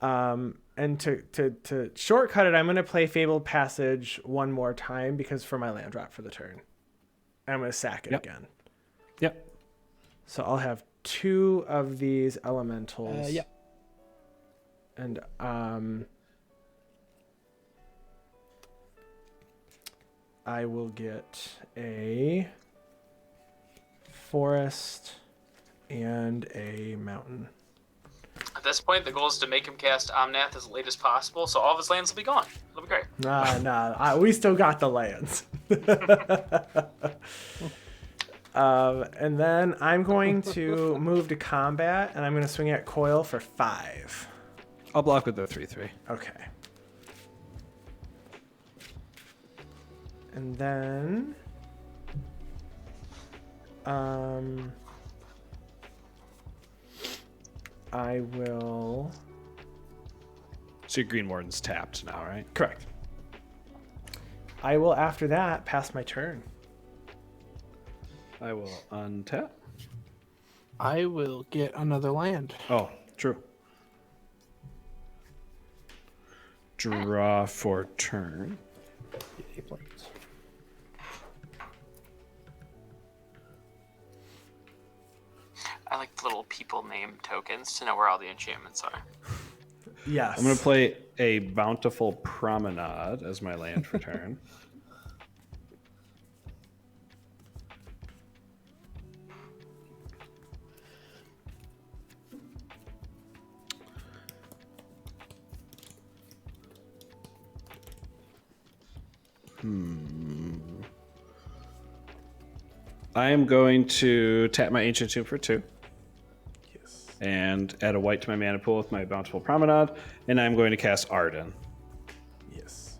And to shortcut it, I'm going to play Fabled Passage one more time because for my land drop for the turn. I'm going to sack it again. Yep. So I'll have 2 of these elementals. Yep. And I will get a forest and a mountain. At this point, the goal is to make him cast Omnath as late as possible, so all of his lands will be gone. It'll be great. We still got the lands. And then I'm going to move to combat, and I'm going to swing at Coil for 5. I'll block with the 3/3. Okay. And then I will... So your Green Warden's tapped now, right? Correct. I will, after that, pass my turn. I will untap. I will get another land. Oh, true. Draw for turn. Yay, planes. I like the little people name tokens to know where all the enchantments are. Yes. I'm going to play a Bountiful Promenade as my land for turn. I am going to tap my Ancient Tomb for 2. Yes. And add a white to my mana pool with my Bountiful Promenade. And I'm going to cast Ardenn. Yes.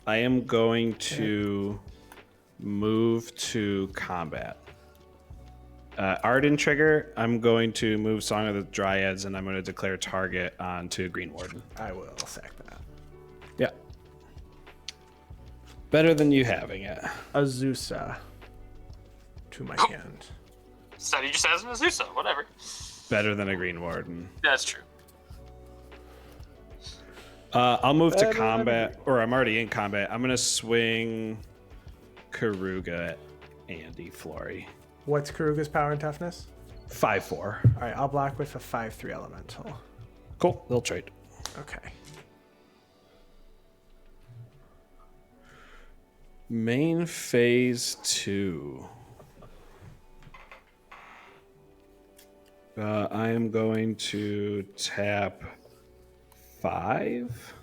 I am going to move to combat. Ardenn trigger, I'm going to move Song of the Dryads, and I'm going to declare target onto Green Warden. I will sack that. Yeah. Better than you having it. Azusa to my hand. So you just has an Azusa, whatever. Better than a Green Warden. That's true. I'll move to combat, or I'm already in combat. I'm going to swing Karuga at Andy Flory. What's Karuga's power and toughness? 5/4. All right, I'll block with a 5/3 elemental. Cool. They'll trade. Okay. Main phase 2. I am going to tap 5.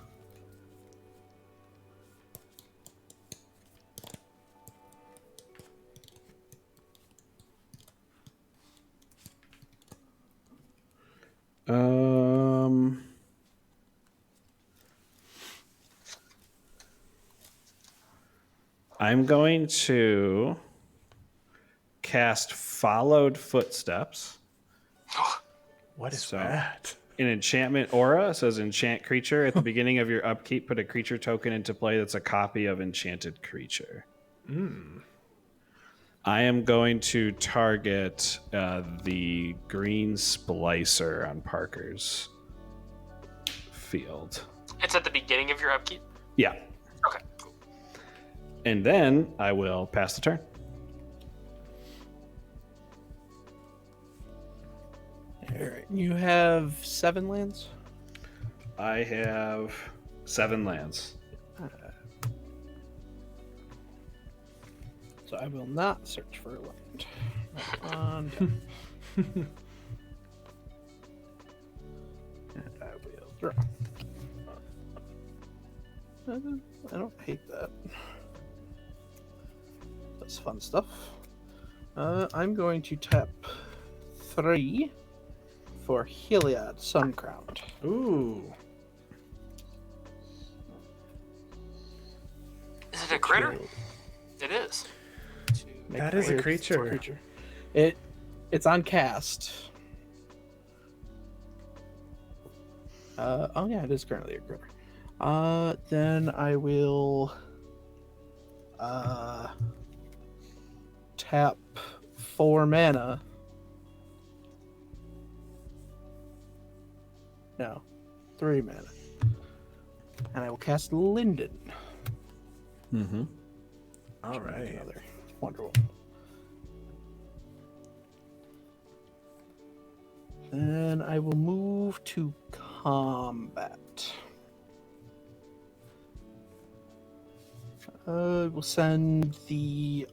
I'm going to cast Followed Footsteps. What is So- that? An enchantment aura says enchant creature. At the beginning of your upkeep, put a creature token into play that's a copy of enchanted creature. I am going to target the green Splicer on Parker's field. It's at the beginning of your upkeep? Yeah. Okay, cool. And then I will pass the turn. All right. You have 7 lands? I have 7 lands. So I will not search for a land. On down. And I will draw. I don't hate that. That's fun stuff. I'm going to tap 3 for Heliod Suncrowned. Ooh. Is it a critter? It is. That is a It's creature. It's on cast. Oh yeah, it is currently a critter. Then I will tap 4 mana. No, 3 mana. And I will cast Linden. Mm-hmm. All right. Another wonderful. Then I will move to combat. We'll send the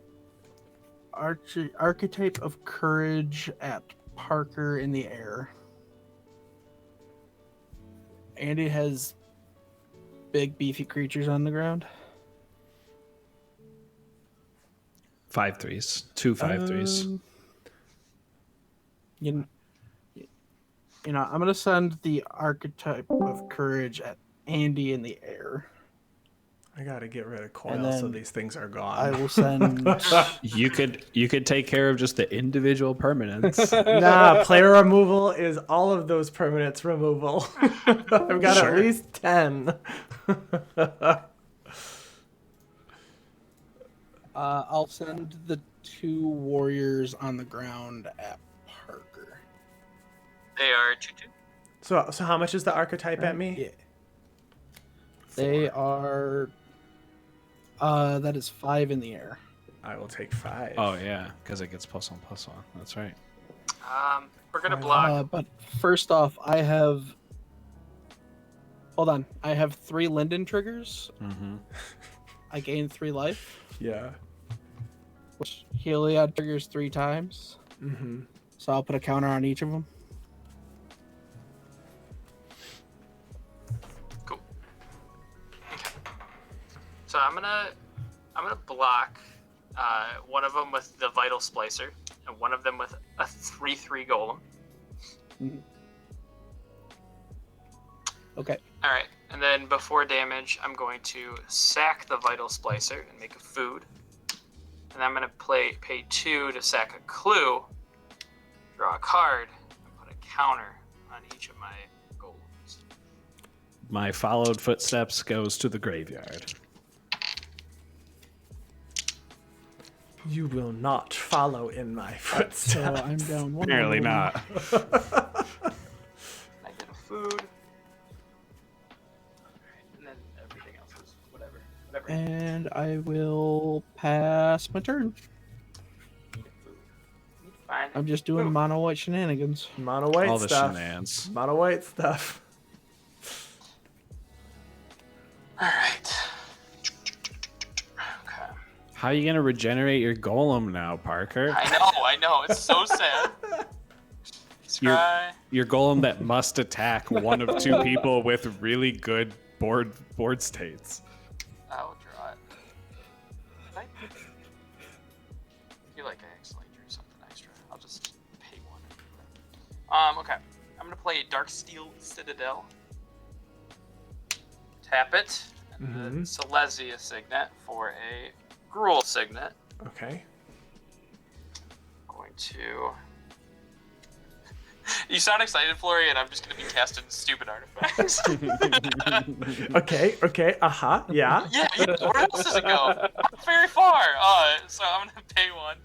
Archetype of Courage at Parker in the air. And it has big, beefy creatures on the ground. 5/3s. 2 5/3s. You know, I'm going to send the Archetype of Courage at Andy in the air. I gotta get rid of And coil so then these things are gone. I will send... You could take care of just the individual permanents. Nah, player removal is all of those permanents removal. I've got Sure. at least 10. I'll send the 2 warriors on the ground at Parker. They are 2/2. So how much is the archetype at me? Yeah. They are... that is 5 in the air. I will take 5. Oh yeah, because it gets +1/+1. That's right. We're gonna block. But first off, I have... Hold on. I have 3 Linden triggers. Mm-hmm. I gain 3 life, Yeah. which Heliod triggers 3 times. Mm-hmm. So I'll put a counter on each of them. Cool. Okay. So I'm gonna block one of them with the Vital Splicer, and one of them with a 3/3 Golem. Mhm. Okay. All right, and then before damage, I'm going to sack the Vital Splicer and make a food, and I'm gonna pay 2 to sack a clue, draw a card, and put a counter on each of my golems. My followed footsteps goes to the graveyard. You will not follow in my So footsteps. I'm down 1. Apparently not. I get a food. And then everything else is whatever. And I will pass my turn. Fine. I'm just doing Ooh. mono white shenanigans. Mono white All the stuff. shenanigans. Mono white stuff. All right. Okay. How are you gonna regenerate your golem now, Parker? I know. It's so sad. Scry. Your golem that must attack one of 2 people with really good board states. I'll draw it. I feel like I accidentally drew something extra. I'll just pay 1. Okay. I'm gonna play Darksteel Citadel. Tap it. And the Silesia Signet for a Gruul Signet. Okay. Going to... You sound excited, Flurry, and I'm just going to be casting stupid artifacts. Okay. Yeah. Yeah, where else does it go? Not very far. So I'm going to pay 1.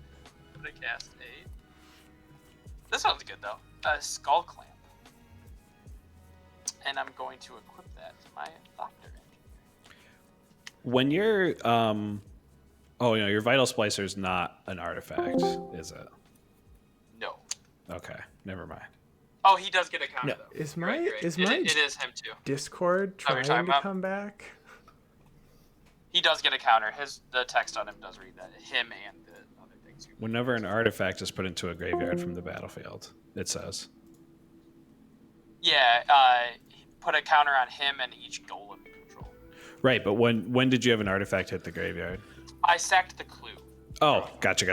I'm going to cast a... This one's good, though. A Skull Clamp. And I'm going to equip that to my Doctor Engineer. When you're your Vital Splicer is not an artifact, is it? No. Okay, never mind. Oh, he does get a counter, No. though. Is You're my right, you're right. is my It is him, too. Discord Oh, you're trying talking to about- come back? He does get a counter. The text on him does read that. Him and the other things. Whenever an artifact is put into a graveyard from the battlefield, it says. Yeah, put a counter on him and each golem you control. Right, but when did you have an artifact hit the graveyard? I sacked the clue. Oh, gotcha.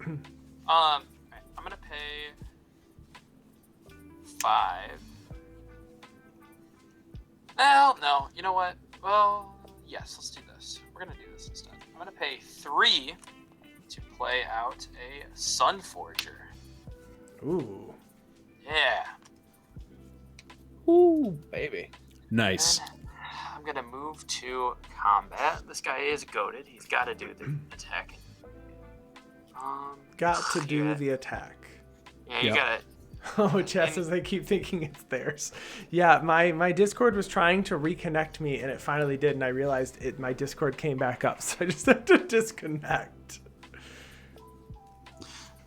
I'm gonna pay 5. Well, no, you know what? Well, yes, let's do this. We're gonna do this instead. I'm gonna pay 3 to play out a Sunforger. Ooh. Yeah. Ooh, baby. Nice. And I'm gonna move to combat. This guy is goated. He's got to do the attack. Got to do yeah. the attack. Yeah, you Yep. got it. Oh, Chess, as I keep thinking it's theirs. Yeah, my Discord was trying to reconnect me, and it finally did, and I realized my Discord came back up, so I just had to disconnect.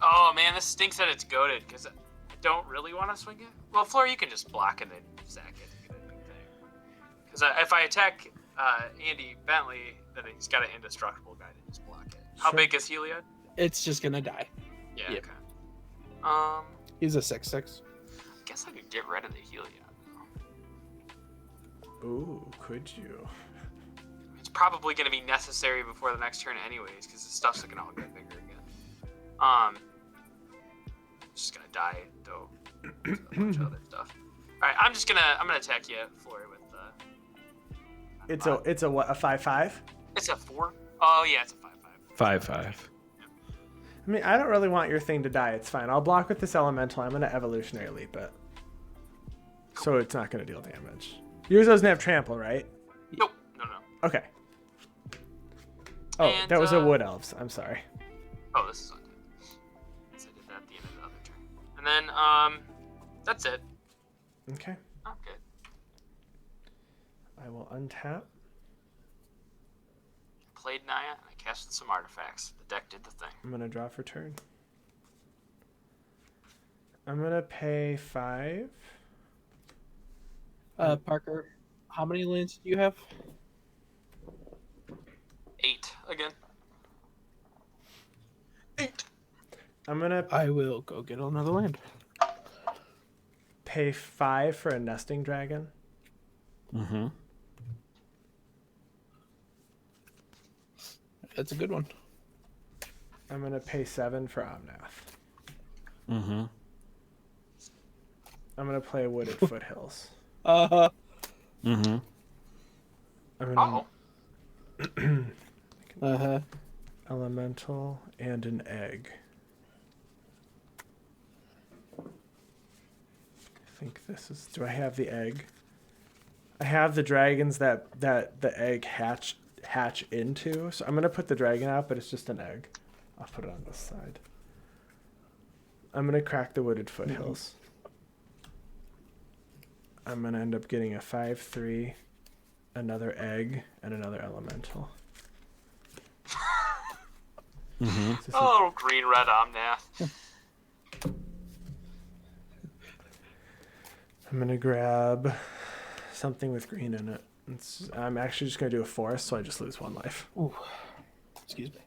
Oh man, this stinks that it's goated because I don't really want to swing it. Well, Flora, you can just block and then sack it to get a new thing. Because if I attack Andy Bentley, then he's got an indestructible guy to just block it. How Sure. big is Heliod? It's just gonna die. Yeah. Yeah. Okay. He's a 6/6. I guess I could get rid of the Heliod. Ooh, could you? It's probably going to be necessary before the next turn anyways, because the stuff's going to all get bigger again. Just going to die, though. There's a bunch of other stuff. Alright, I'm gonna attack you, Flory, with It's a what? A 5/5? It's a 4? Oh, yeah, it's a 5/5. 5/5. I mean, I don't really want your thing to die. It's fine. I'll block with this elemental. I'm gonna evolutionary leap it, so it's not gonna deal damage. Yours doesn't have trample, right? Nope. No. Okay. Oh, And, that was a wood elves. I'm sorry. Oh, this is undead. So I did that at the end of the other turn. And then, that's it. Okay. Oh, good. I will untap. Played Naya, and I casted some artifacts. The deck did the thing. I'm gonna draw for turn. I'm gonna pay 5. Parker, how many lands do you have? 8 again. 8. I'm gonna I will go get another land. pay 5 for a nesting dragon. Mm-hmm. That's a good one. I'm gonna pay 7 for Omnath. Mm-hmm. I'm gonna play Wooded Foothills. Mm-hmm. I'm gonna Uh-huh. elemental and an egg. I think this is. Do I have the egg? I have the dragons that the egg hatch into. So I'm gonna put the dragon out, but it's just an egg. I'll put it on this side. I'm gonna crack the Wooded Foothills. I'm gonna end up getting a 5/3, another egg, and another elemental. Mm-hmm. Is this Oh, green red Omnath. I'm gonna grab something with green in it. I'm actually just gonna do a forest, so I just lose 1 life. Ooh. Excuse me.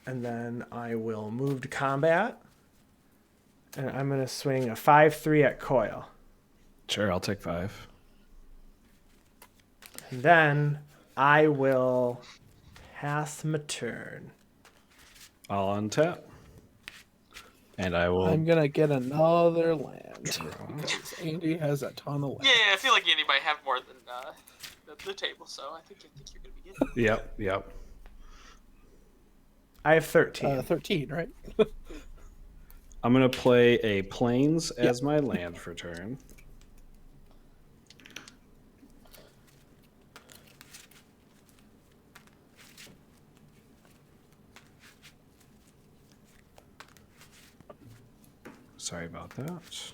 And then I will move to combat. And I'm gonna swing a 5/3 at Coil. Sure, I'll take 5. And then I will pass my turn. I'll untap. And I will. I'm gonna get another land because Andy has a ton of land. Yeah, I feel like Andy might have more than the table, so I think you're gonna be good. Yep. I have 13. 13, right? I'm gonna play a plains as my land for turn. Sorry about that.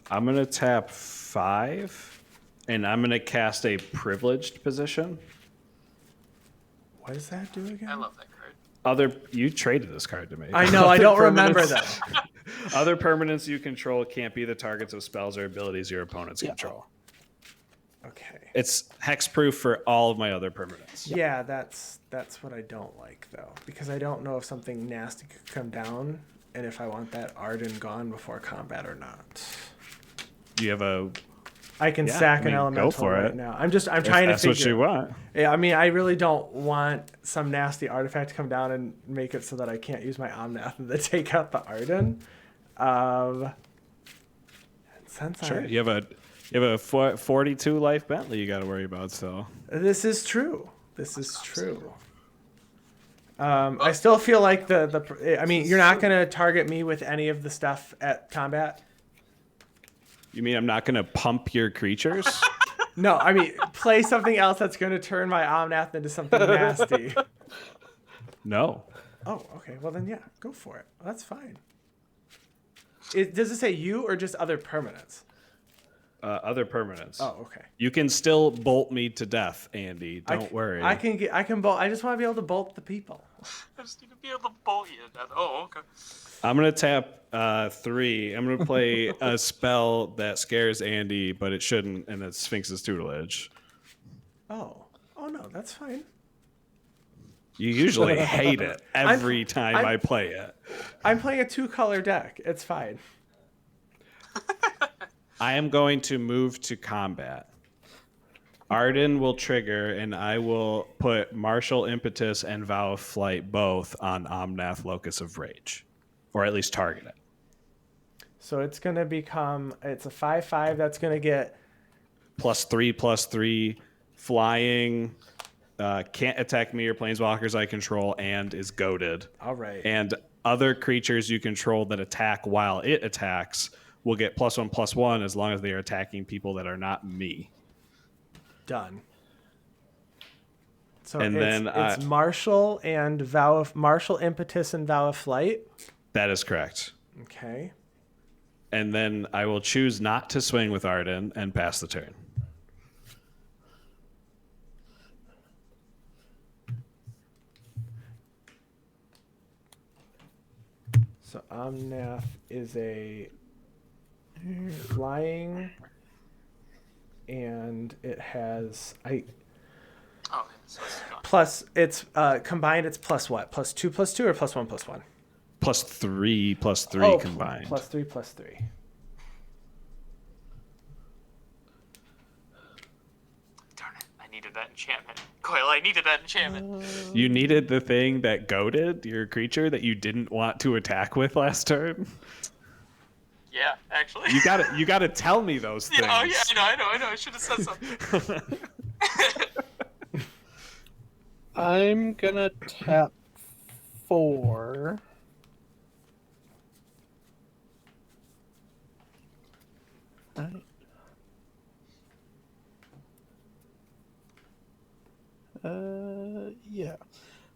I'm gonna tap 5, and I'm gonna cast a privileged position. What does that do again? I love that card. You traded this card to me. I know, I don't remember Permanents- that. Other permanents you control can't be the targets of spells or abilities your opponents Yeah. control. Okay. It's hexproof for all of my other permanents. Yeah, that's what I don't like though, because I don't know if something nasty could come down, and if I want that Ardenn gone before combat or not. You have a. I can Yeah, sack I mean, an go elemental for right it. now. I'm trying to That's figure. what you want. Yeah, I mean, I really don't want some nasty artifact to come down and make it so that I can't use my Omnath and then take out the Ardenn. Since Sure. You have a 42 life Bentley you got to worry about still. This is true. This is true. I still feel like I mean, you're not gonna target me with any of the stuff at combat. You mean I'm not going to pump your creatures? No, I mean, play something else that's going to turn my Omnath into something nasty. No. Oh, okay. Well, then, yeah, go for it. That's fine. Does it say you or just other permanents? Other permanents. Oh, okay. You can still bolt me to death, Andy. Don't worry. I can bolt. I just want to be able to bolt the people. I just need to be able to bolt you. Oh, okay. I'm going to tap 3. I'm going to play a spell that scares Andy, but it shouldn't, and it's Sphinx's Tutelage. Oh no, that's fine. You usually hate it every time I play it. I'm playing a 2-color deck. It's fine. I am going to move to combat. Ardenn will trigger, and I will put Martial Impetus and Vow of Flight both on Omnath Locus of Rage. Or at least target it. So it's going to become... It's a 5/5 that's going to get... +3/+3, flying, can't attack me or planeswalkers I control, and is goaded. All right. And other creatures you control that attack while it attacks will get +1/+1 as long as they are attacking people that are not me. Done. So And it's Martial and Martial Impetus and Vow of Flight. That is correct. Okay. And then I will choose not to swing with Ardenn and pass the turn. So Omnath is a flying, and it has Oh, so it's gone. plus it's combined. It's plus what? +2/+2 or +1/+1? +3/+3 combined. +3/+3. Darn it. I needed that enchantment. Coil, I needed that enchantment. You needed the thing that goaded your creature that you didn't want to attack with last turn. Yeah, actually. You gotta tell me those things. Yeah, oh, yeah, I know. I should have said something. I'm gonna tap 4. Right. Yeah.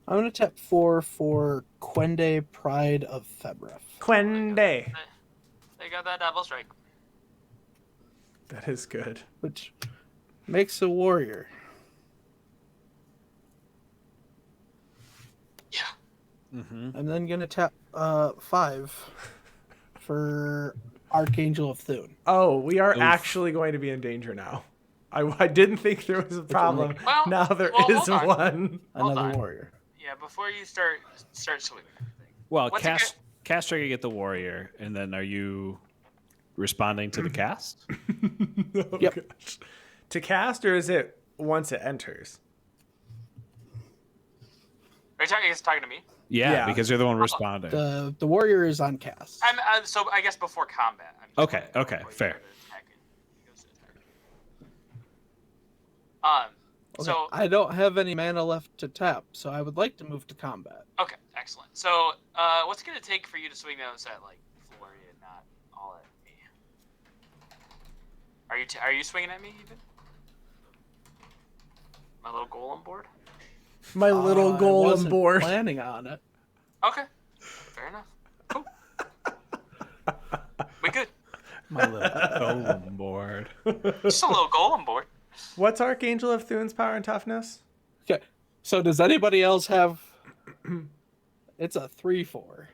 I'm gonna tap 4 for Quende, Pride of Febref. Quende. They got that double strike. That is good. Which makes a warrior. Yeah. Mm-hmm. I'm then gonna tap 5 for Archangel of Thune. Oh, we are Oof. actually going to be in danger now. I didn't think there was a problem. Well, now there well, is hold on. one. Hold Another on. warrior. Yeah, before you start swinging everything. Well, What's cast trigger, get the warrior, and then are you responding to the cast? Oh, Yep. gosh. To cast, or is it once it enters? Are you talking to me? Yeah, Yeah. because you're the one responding. The warrior is on cast. So I guess before combat. Okay, Before you fair. go to attacking. He goes to attacking. Okay, So I don't have any mana left to tap, so I would like to move to combat. okay, excellent. So what's it gonna take for you to swing those at like flurry and not all at me? Are you swinging at me even? My little golem board. My little I golem wasn't board. planning on it. Okay, fair enough. Cool. We good. My little golem board. Just a little golem board. What's Archangel of Thune's power and toughness? Okay, so does anybody else have? It's a 3/4.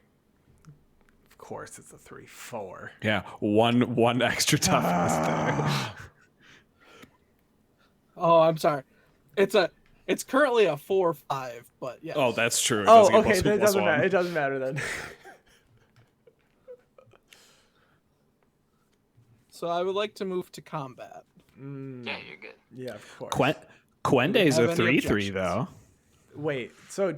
Of course, it's a 3/4. Yeah, one extra toughness there. Oh, I'm sorry. It's currently a 4/5, but yeah. Oh, that's true. It Oh, doesn't get okay. +2/+1. That doesn't matter. It doesn't matter then. So I would like to move to combat. Yeah, you're good. Yeah, of course. Quende's a Have any 3/3 objections? though. Wait. So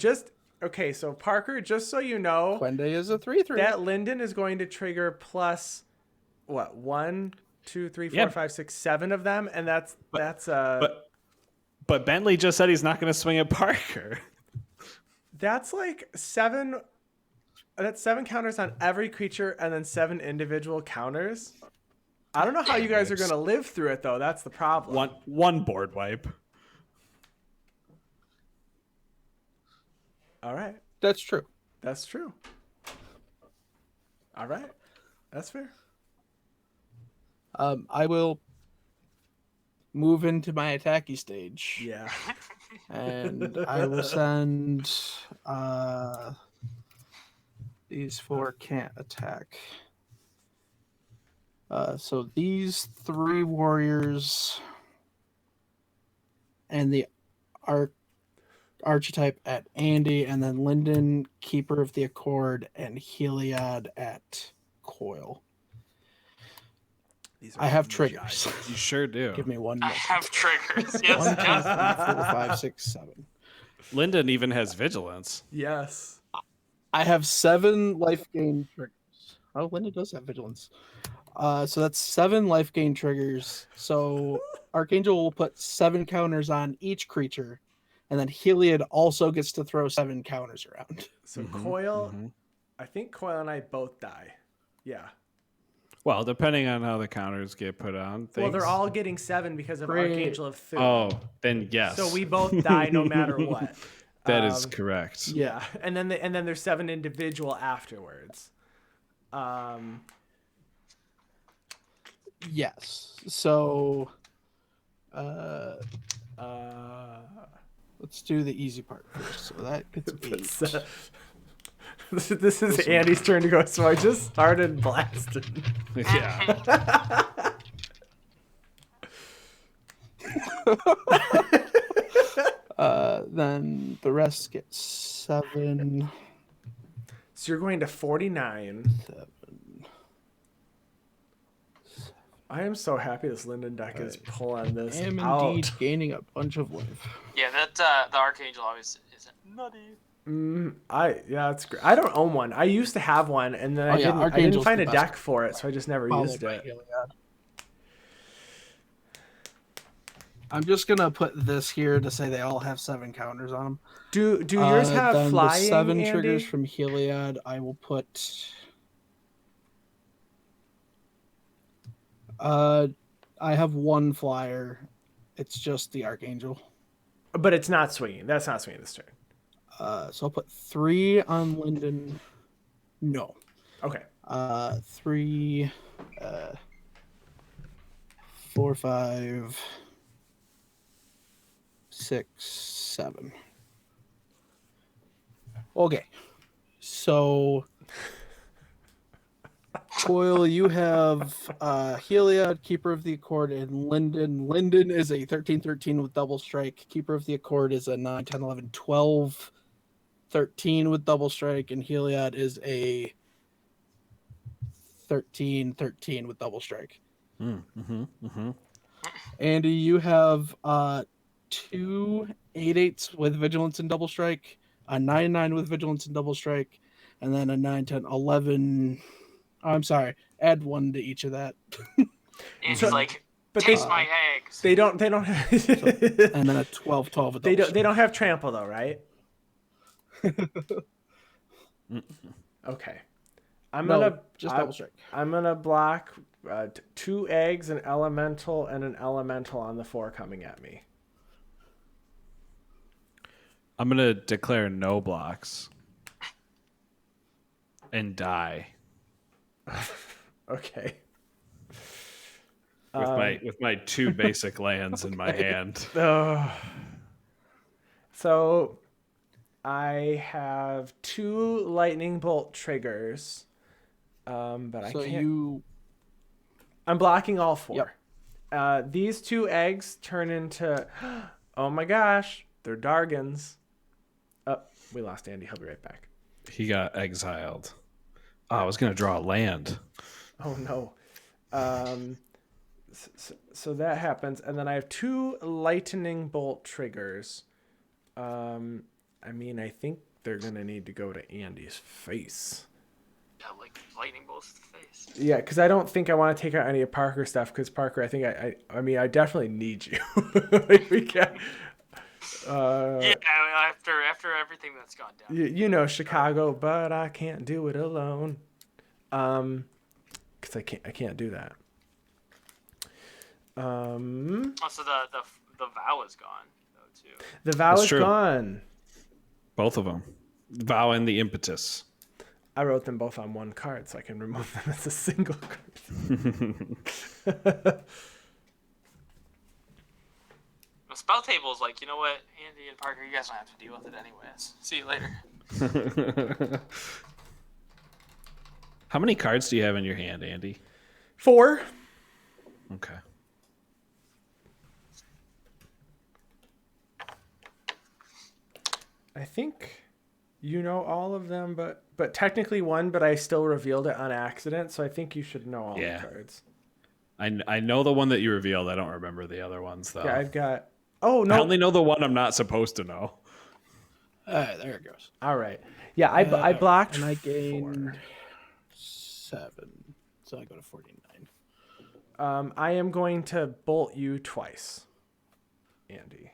so Parker, just so you know, Quende is a 3/3. that Linden is going to trigger plus what? 1, 2, 3, 4, Yeah. 5, 6, 7 of them, and that's But Bentley just said he's not going to swing at Parker. that's like 7. That's 7 counters on every creature, and then 7 individual counters. I don't know how you guys are gonna live through it though. That's the problem. One board wipe. All right. That's true. That's true. All right. That's fair. I will move into my attacky stage. Yeah. And I will send these 4 can't attack. So these 3 warriors and the archetype at Andy, and then Linden, Keeper of the Accord, and Heliod at Coil. These are I have huge triggers. You sure do. Give me one I minute. have triggers. 1, 2, 3, Yes. 4, 5, 6, 7. Linden even has vigilance. Yes. I have 7 life gain triggers. Oh, Linda does have vigilance. So that's 7 life gain triggers. So Archangel will put 7 counters on each creature, and then Heliod also gets to throw 7 counters around. So Coil, I think Coil and I both die. Yeah. Well, depending on how the counters get put on. Things. Well, they're all getting 7 because of Great. Archangel of Food. Oh, then yes. So we both die no matter what. That is correct. Yeah, and then there's 7 individual afterwards. Yes. So let's do the easy part first. So that gets 8. This is Andy's turn to go, so I just started blasting. Yeah. Then the rest get 7. So you're going to 49. 7. I am so happy this Linden deck is pulling this I am out. indeed gaining a bunch of life. Yeah, that the Archangel always isn't nutty. It's great. I don't own one. I used to have one, and then I didn't Archangel's find a the deck best. for it, so I just never used Followed by it. Heliod. I'm just gonna put this here to say they all have 7 counters on them. Do yours have then flying? The 7 Andy? triggers from Heliod. I will put. I have 1 flyer. It's just the Archangel. But it's not swinging. That's not swinging this turn. So I'll put 3 on Linden. No. Okay. 3, 4, 5, 6, 7. Okay. So Coil, you have Heliod, Keeper of the Accord, and Linden. Linden is a 13/13 with double strike. Keeper of the Accord is a 9, 10, 11, 12, 13 with double strike, and Heliod is a 13/13 with double strike. Andy, you have 2 8/8s with vigilance and double strike, a 9/9 with vigilance and double strike, and then a 9, 10, 11. I'm sorry, add 1 to each of that. And he's like, but taste my eggs. They don't have And then a 12, 12 with they double don't have trample though, right? Okay. just double strike. I'm gonna block 2 eggs, an elemental, and an elemental on the 4 coming at me. I'm gonna declare no blocks and die Okay. with my 2 basic lands in my hand. So I have 2 lightning bolt triggers, but I can't. I'm blocking all 4. Yep. These 2 eggs turn into. Oh my gosh, they're Dargans. Oh, we lost Andy. He'll be right back. He got exiled. Oh, I was gonna draw a land. Oh no. So that happens, and then I have 2 lightning bolt triggers. I mean, I think they're gonna need to go to Andy's face. Yeah, like lightning bolts to the face. Yeah, because I don't think I want to take out any of Parker's stuff. Because Parker, I think I mean, I definitely need you. Like we can't. Yeah, after everything that's gone down. You know Chicago, but I can't do it alone. Because I can't do that. So the vow is gone though too. The vow That's is true. gone. Both of them. Vow and the impetus. I wrote them both on one card, so I can remove them as a single card. The spell table is like, you know what, Andy and Parker, you guys don't have to deal with it anyways. See you later. How many cards do you have in your hand, Andy? 4. Okay. I think you know all of them, but technically one, but I still revealed it on accident, so I think you should know all the cards. I know the one that you revealed. I don't remember the other ones, though. Yeah, I've got... Oh, no. I only know the one I'm not supposed to know. There it goes. All right. Yeah, I blocked and I gained 4. 7, so I go to 49. I am going to bolt you twice, Andy.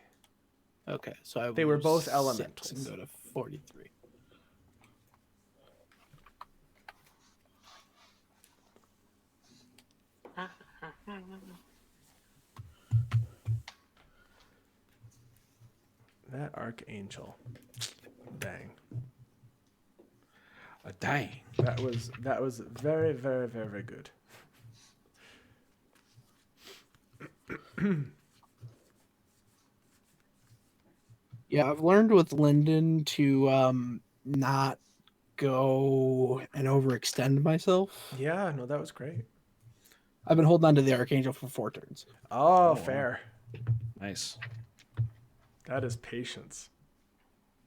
Okay, so They were both 6 elementals. and go to 43. That Archangel. Dang. Dang. That was very, very, very, very good. Yeah, I've learned with Linden to not go and overextend myself. Yeah, no, that was great. I've been holding on to the Archangel for 4 turns. Oh, fair. Nice. That is patience.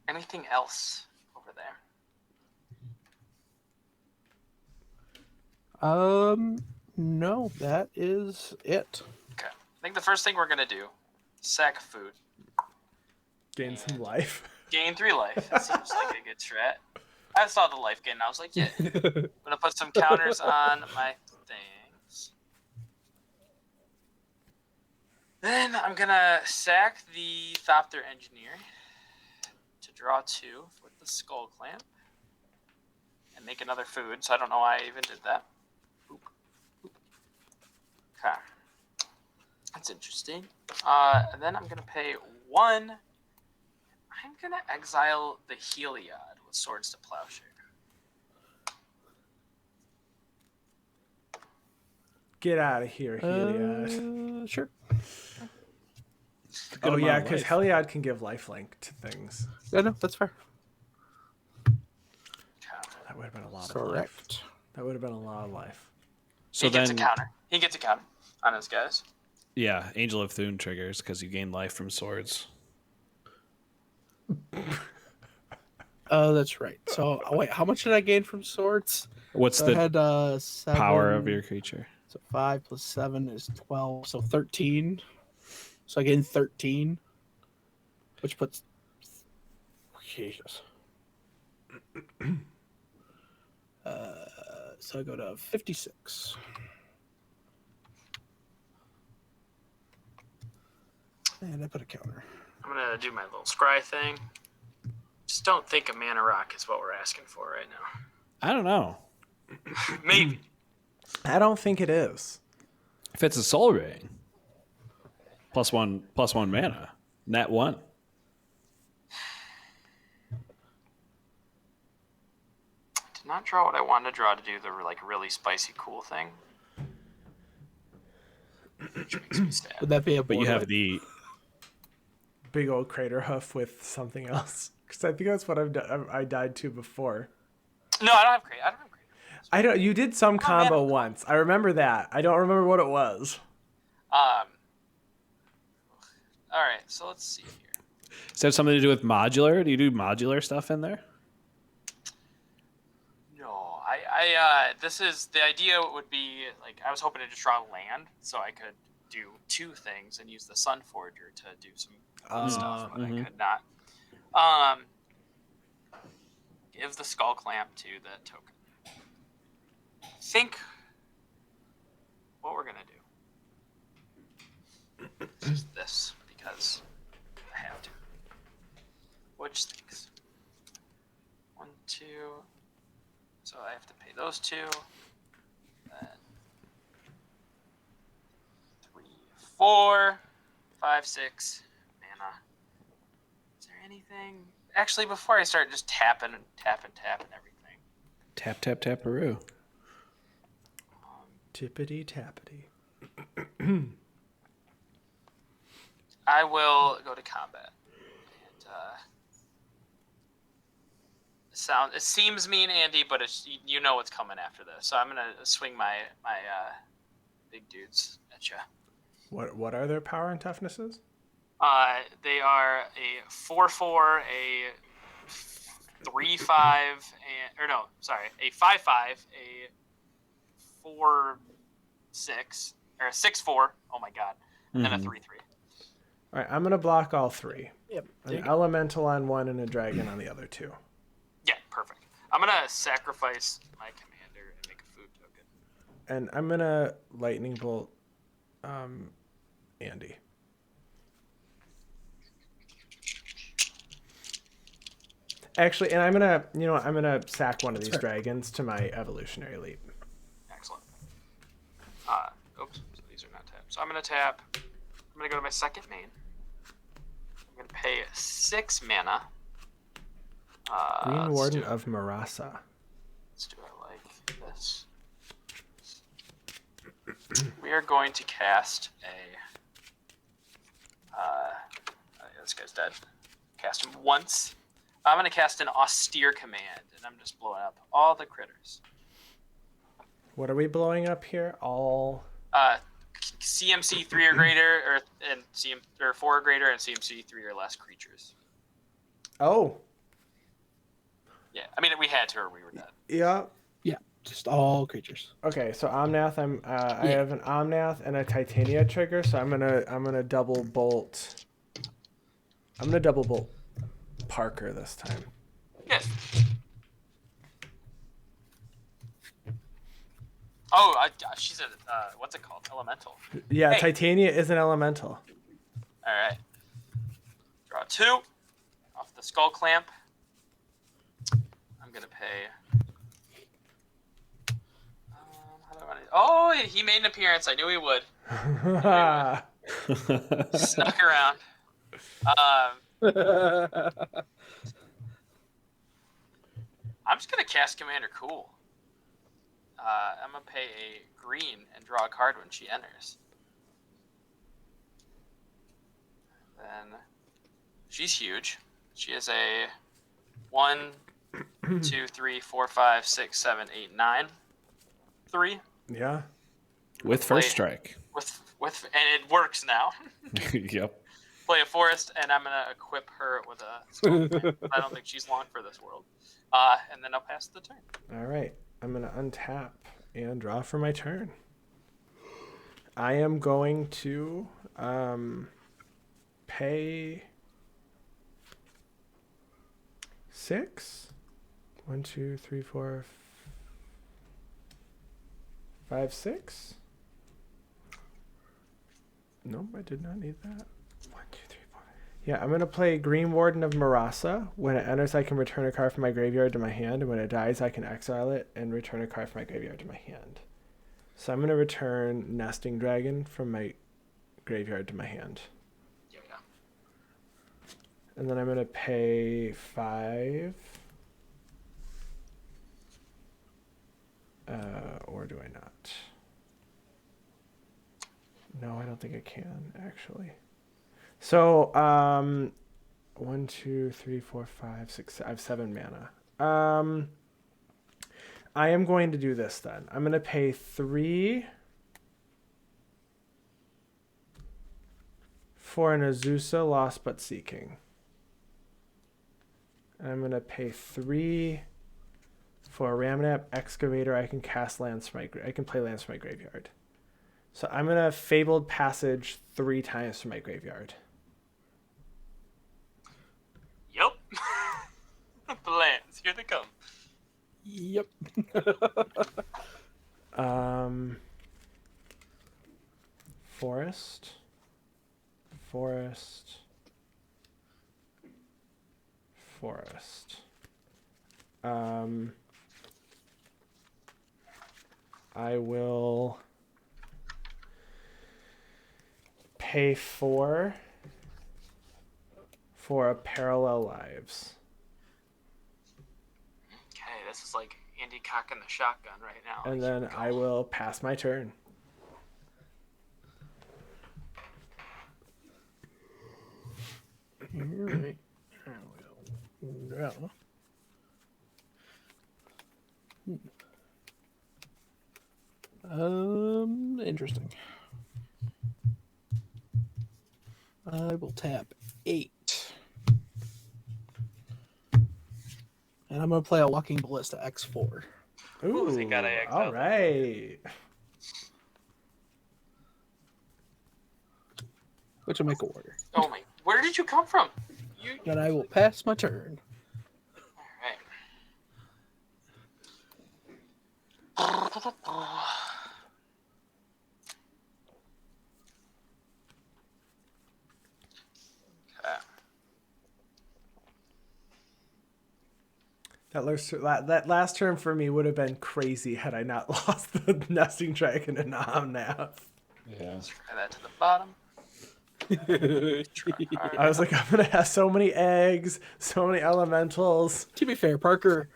Anything else over there? No, that is it. Okay. I think the first thing we're gonna do, sack food. Gain some life. Gain 3 life. That seems like a good strat. I saw the life gain and I was like, yeah. I'm gonna put some counters on my things. Then I'm gonna sack the Thopter Engineer to draw 2 with the Skull Clamp. And make another food, so I don't know why I even did that. Boop. Boop. Okay. That's interesting. And then I'm gonna pay 1. I'm gonna exile the Heliod with Swords to Plowshare. Get out of here, Heliod. Sure. Oh, amount yeah, of because life. Heliod can give lifelink to things. Yeah, no, that's fair. That would have been a lot of life. Correct. That would have been a lot of life. So He gets then, a counter. He gets a counter on his guys. yeah, Angel of Thune triggers because you gain life from swords. Oh, that's right. So, wait, how much did I gain from swords? What's So the I had 7, power of your creature? So 5 plus 7 is 12, so 13. So I gained 13, which puts... Jesus. So I go to 56. And I put a counter. I'm gonna do my little scry thing. Just don't think a mana rock is what we're asking for right now. I don't know. Maybe. I don't think it is. If it's a soul ring, +1 mana, nat 1. Did not draw what I wanted to draw to do the really spicy cool thing. Which makes me sad. Would that be a But you board have wipe? the Big old crater hoof with something else. Because I think that's what I died to before. No, I don't have crate. I don't. You did some combo man. once. I remember that. I don't remember what it was. All right, so let's see here. Does it have something to do with modular? Do you do modular stuff in there? No, this is the idea would be I was hoping to just draw land so I could do 2 things and use the Sun Forger to do some cool stuff, but I could not. Give the Skull Clamp to the token. Think what we're gonna do. Is this because I have to. Which things? 1, 2. So I have to pay those 2. Then 3, 4, 5, 6 mana. Is there anything? Actually, before I start just tapping everything. Tap, tap, taparoo. Tippity tappity. I will go to combat. And it seems mean, Andy, but you know what's coming after this. So I'm gonna swing my big dudes at you. What are their power and toughnesses? They are a 4/4, a 3/5, a 5/5, a 4/6, or a 6/4. Oh my god, and then a 3/3. All right, I'm gonna block all 3. Yep. An elemental on one and a dragon on the other 2. Yeah, perfect. I'm gonna sacrifice my commander and make a food token. And I'm gonna lightning bolt Andy. Actually, and I'm gonna sack one of these dragons to my evolutionary leap. Excellent. Oops, so these are not tapped. So I'm gonna tap. I'm gonna go to my second main. I'm gonna pay 6 mana. Green Warden of Marasa. Let's do it like this. We are going to cast this guy's dead. Cast him once. I'm going to cast an austere command, and I'm just blowing up all the critters. What are we blowing up here? All CMC 3 or greater, or 4 or greater, and CMC 3 or less creatures. Oh. Yeah, I mean we had to, or we were dead. Yeah. Yeah, just all creatures. Okay, so Omnath, I have an Omnath and a Titania trigger, so I'm gonna double bolt. I'm gonna double bolt Parker this time. Good. Oh, she's a what's it called? Elemental. Yeah, Hey. Titania is an elemental. All right. Draw 2 off the skull clamp. I'm gonna pay. Oh, he made an appearance. I knew he would. Snuck around. I'm just gonna cast Commander Cool. I'm gonna pay a green and draw a card when she enters. Then she's huge. She is a 1, 2, 3, 4, 5, 6, 7, 8, 9. 3. Yeah. With first strike. With and it works now. Yep. Play a forest, and I'm gonna equip her with a skull clamp. I don't think she's long for this world. And then I'll pass the turn. All right. I'm gonna untap and draw for my turn. I am going to pay 6. 1, 2, 3, 4, 5, 6. Nope, I did not need that. 1, 2, 3, 4. Yeah, I'm gonna play Green Warden of Marasa. When it enters, I can return a card from my graveyard to my hand, and when it dies, I can exile it and return a card from my graveyard to my hand. So I'm gonna return Nesting Dragon from my graveyard to my hand. Yeah. And then I'm gonna pay 5. Or do I not? No, I don't think I can, actually. So, 1, 2, 3, 4, 5, 6. I have 7 mana. I am going to do this then. I'm going to pay 3 for an Azusa Lost But Seeking. And I'm going to pay 3 for a Ramanap Excavator. I can cast lands from I can play lands from my graveyard. So I'm going to Fabled Passage 3 times from my graveyard. Yep. The lands, here they come. Yep. Forest. I will pay 4 for a parallel lives. Okay, this is like Andy cocking the shotgun right now. And Here then we go. I will pass my turn. Alright. Interesting. I will tap 8. And I'm going to play a Walking Ballista X4. Ooh, they got a all right. Which will make a order. Oh my! Where did you come from? You. Then I will pass my turn. All right. Okay. That last turn for me would have been crazy had I not lost the nesting dragon in Omnath. Yeah. Let's try that to the bottom. I was like, I'm gonna have so many eggs, so many elementals. To be fair, Parker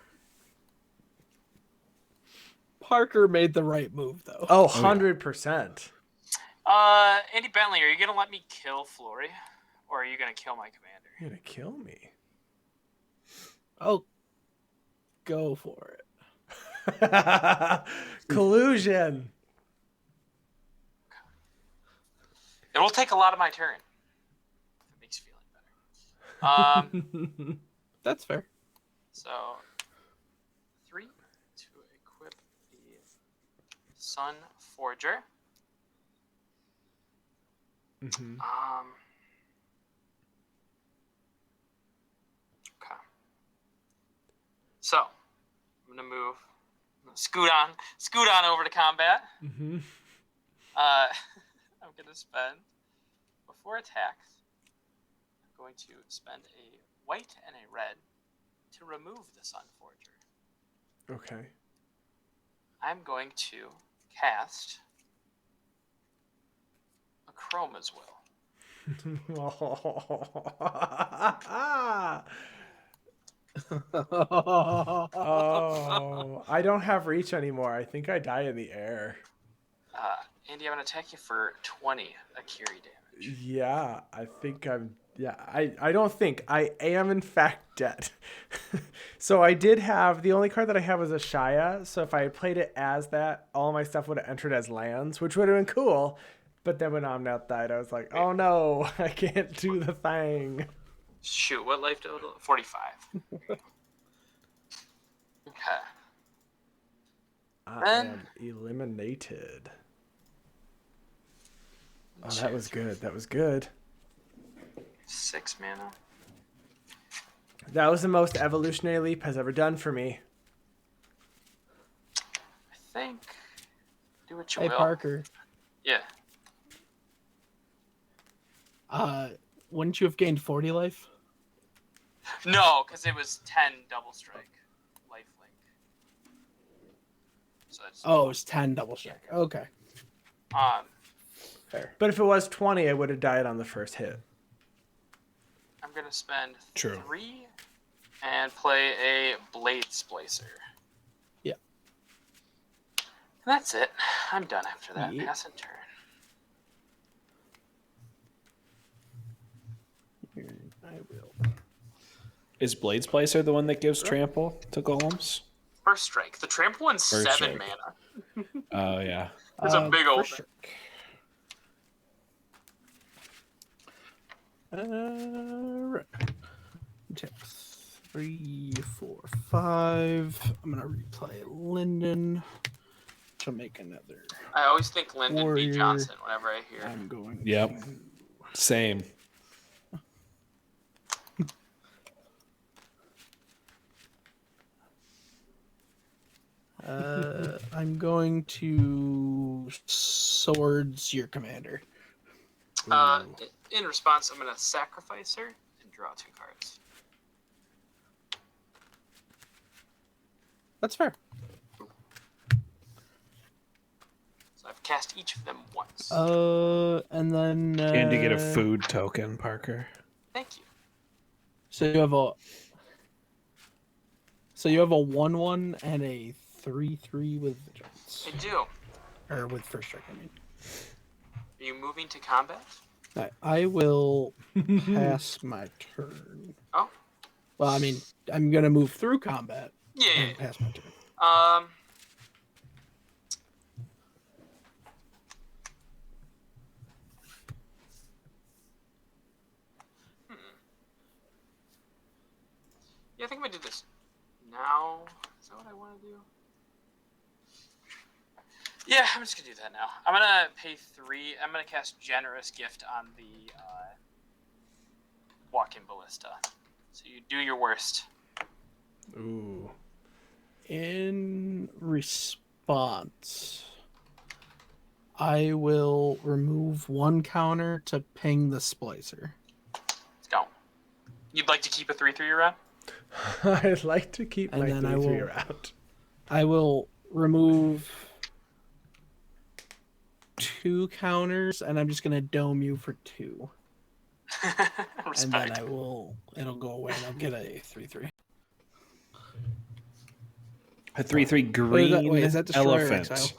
made the right move, though. Oh, 100%. Andy Bentley, are you gonna let me kill Flory, or are you gonna kill my commander? You're gonna kill me. Oh, go for it. Collusion. It will take a lot of my turn. If it makes you feel any better. That's fair. So 3 to equip the Sun Forger. Mm-hmm. Okay. So I'm gonna move. I'm gonna scoot on over to combat. Mm-hmm. I'm gonna spend before attacks. I'm going to spend a white and a red to remove the Sun Forger. Okay. I'm going to cast a Chroma's Will. Oh, I don't have reach anymore. I think I die in the air. Andy, I'm gonna attack you for 20 Akiri damage. Yeah, I think I'm. Yeah, I don't think. I am, in fact, dead. So I did have. The only card that I have was a Shia. So if I had played it as that, all my stuff would have entered as lands, which would have been cool. But then when Omnath died, I was like, oh no, I can't do the thing. Shoot, what life total? 45. Okay. I am eliminated. Oh, that was good. That was good. 6 mana. That was the most Evolutionary Leap has ever done for me. I think. Do what you Hey, will. Parker. Yeah. Wouldn't you have gained 40 life? No, because it was 10 double strike. Lifelink. So that's. Oh, it was 10 double strike. Okay. Fair. But if it was 20, I would have died on the first hit. I'm gonna spend True. 3 and play a Blade Splicer. Yeah. And that's it. I'm done after that. Yeah. Pass and turn. I will. Is Blade Splicer the one that gives trample to golems? First strike. The trample one's First 7 strike. mana. Oh yeah. It's a big old first thing. Right. Tap 3, 4, 5. I'm gonna replay Linden to make another. I always think Lyndon Warrior. B. Johnson whenever I hear. I'm going. Yep. Same. I'm going to swords your commander. In response, I'm going to sacrifice her and draw 2 cards. That's fair. So I've Cast each of them once. And then. And to get a food token, Parker. Thank you. So you have a. So you have a 1/1 and a 3/3 with vigilance, I do. or with first strike. I mean. Are you moving to combat? I will pass my turn. Oh. Well, I mean, I'm gonna move through combat. Yeah. And pass my turn. Yeah, I think I'm gonna do this now. Is that what I want to do? Yeah, I'm just gonna do that now. I'm gonna pay 3. I'm gonna cast Generous Gift on the Walk-in Ballista. So you do your worst. Ooh. In response, I will remove 1 counter to ping the Splicer. Let's go. You'd like to keep a 3/3 around? I'd like to keep And my then I 3/3 will- around. I will remove 2 counters, and I'm just gonna dome you for 2. And then Respect. it'll go away, and I'll get a 3/3. A 3/3 green Wait, is that destroy or elephant. exile?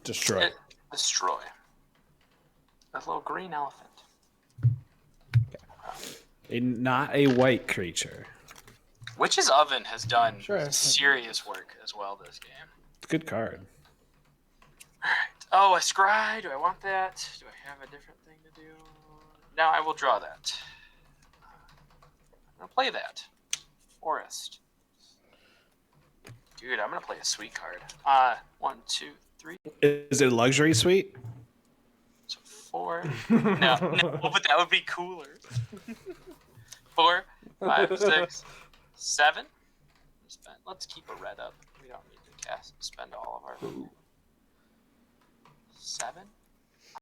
Destroy. Destroy. A little green elephant. Not a white creature. Witch's Oven has done Sure. serious work as well this game. It's a good card. Alright. Oh, a scry. Do I want that? Do I have a different thing to do? No, I will draw that. I'm going to play that. Forest. Dude, I'm going to play a sweet card. 1, 2, 3. Is it a luxury suite? So 4. No, but that would be cooler. 4, 5, 6, 7. Let's keep a red up. We don't need to spend all of our. 7.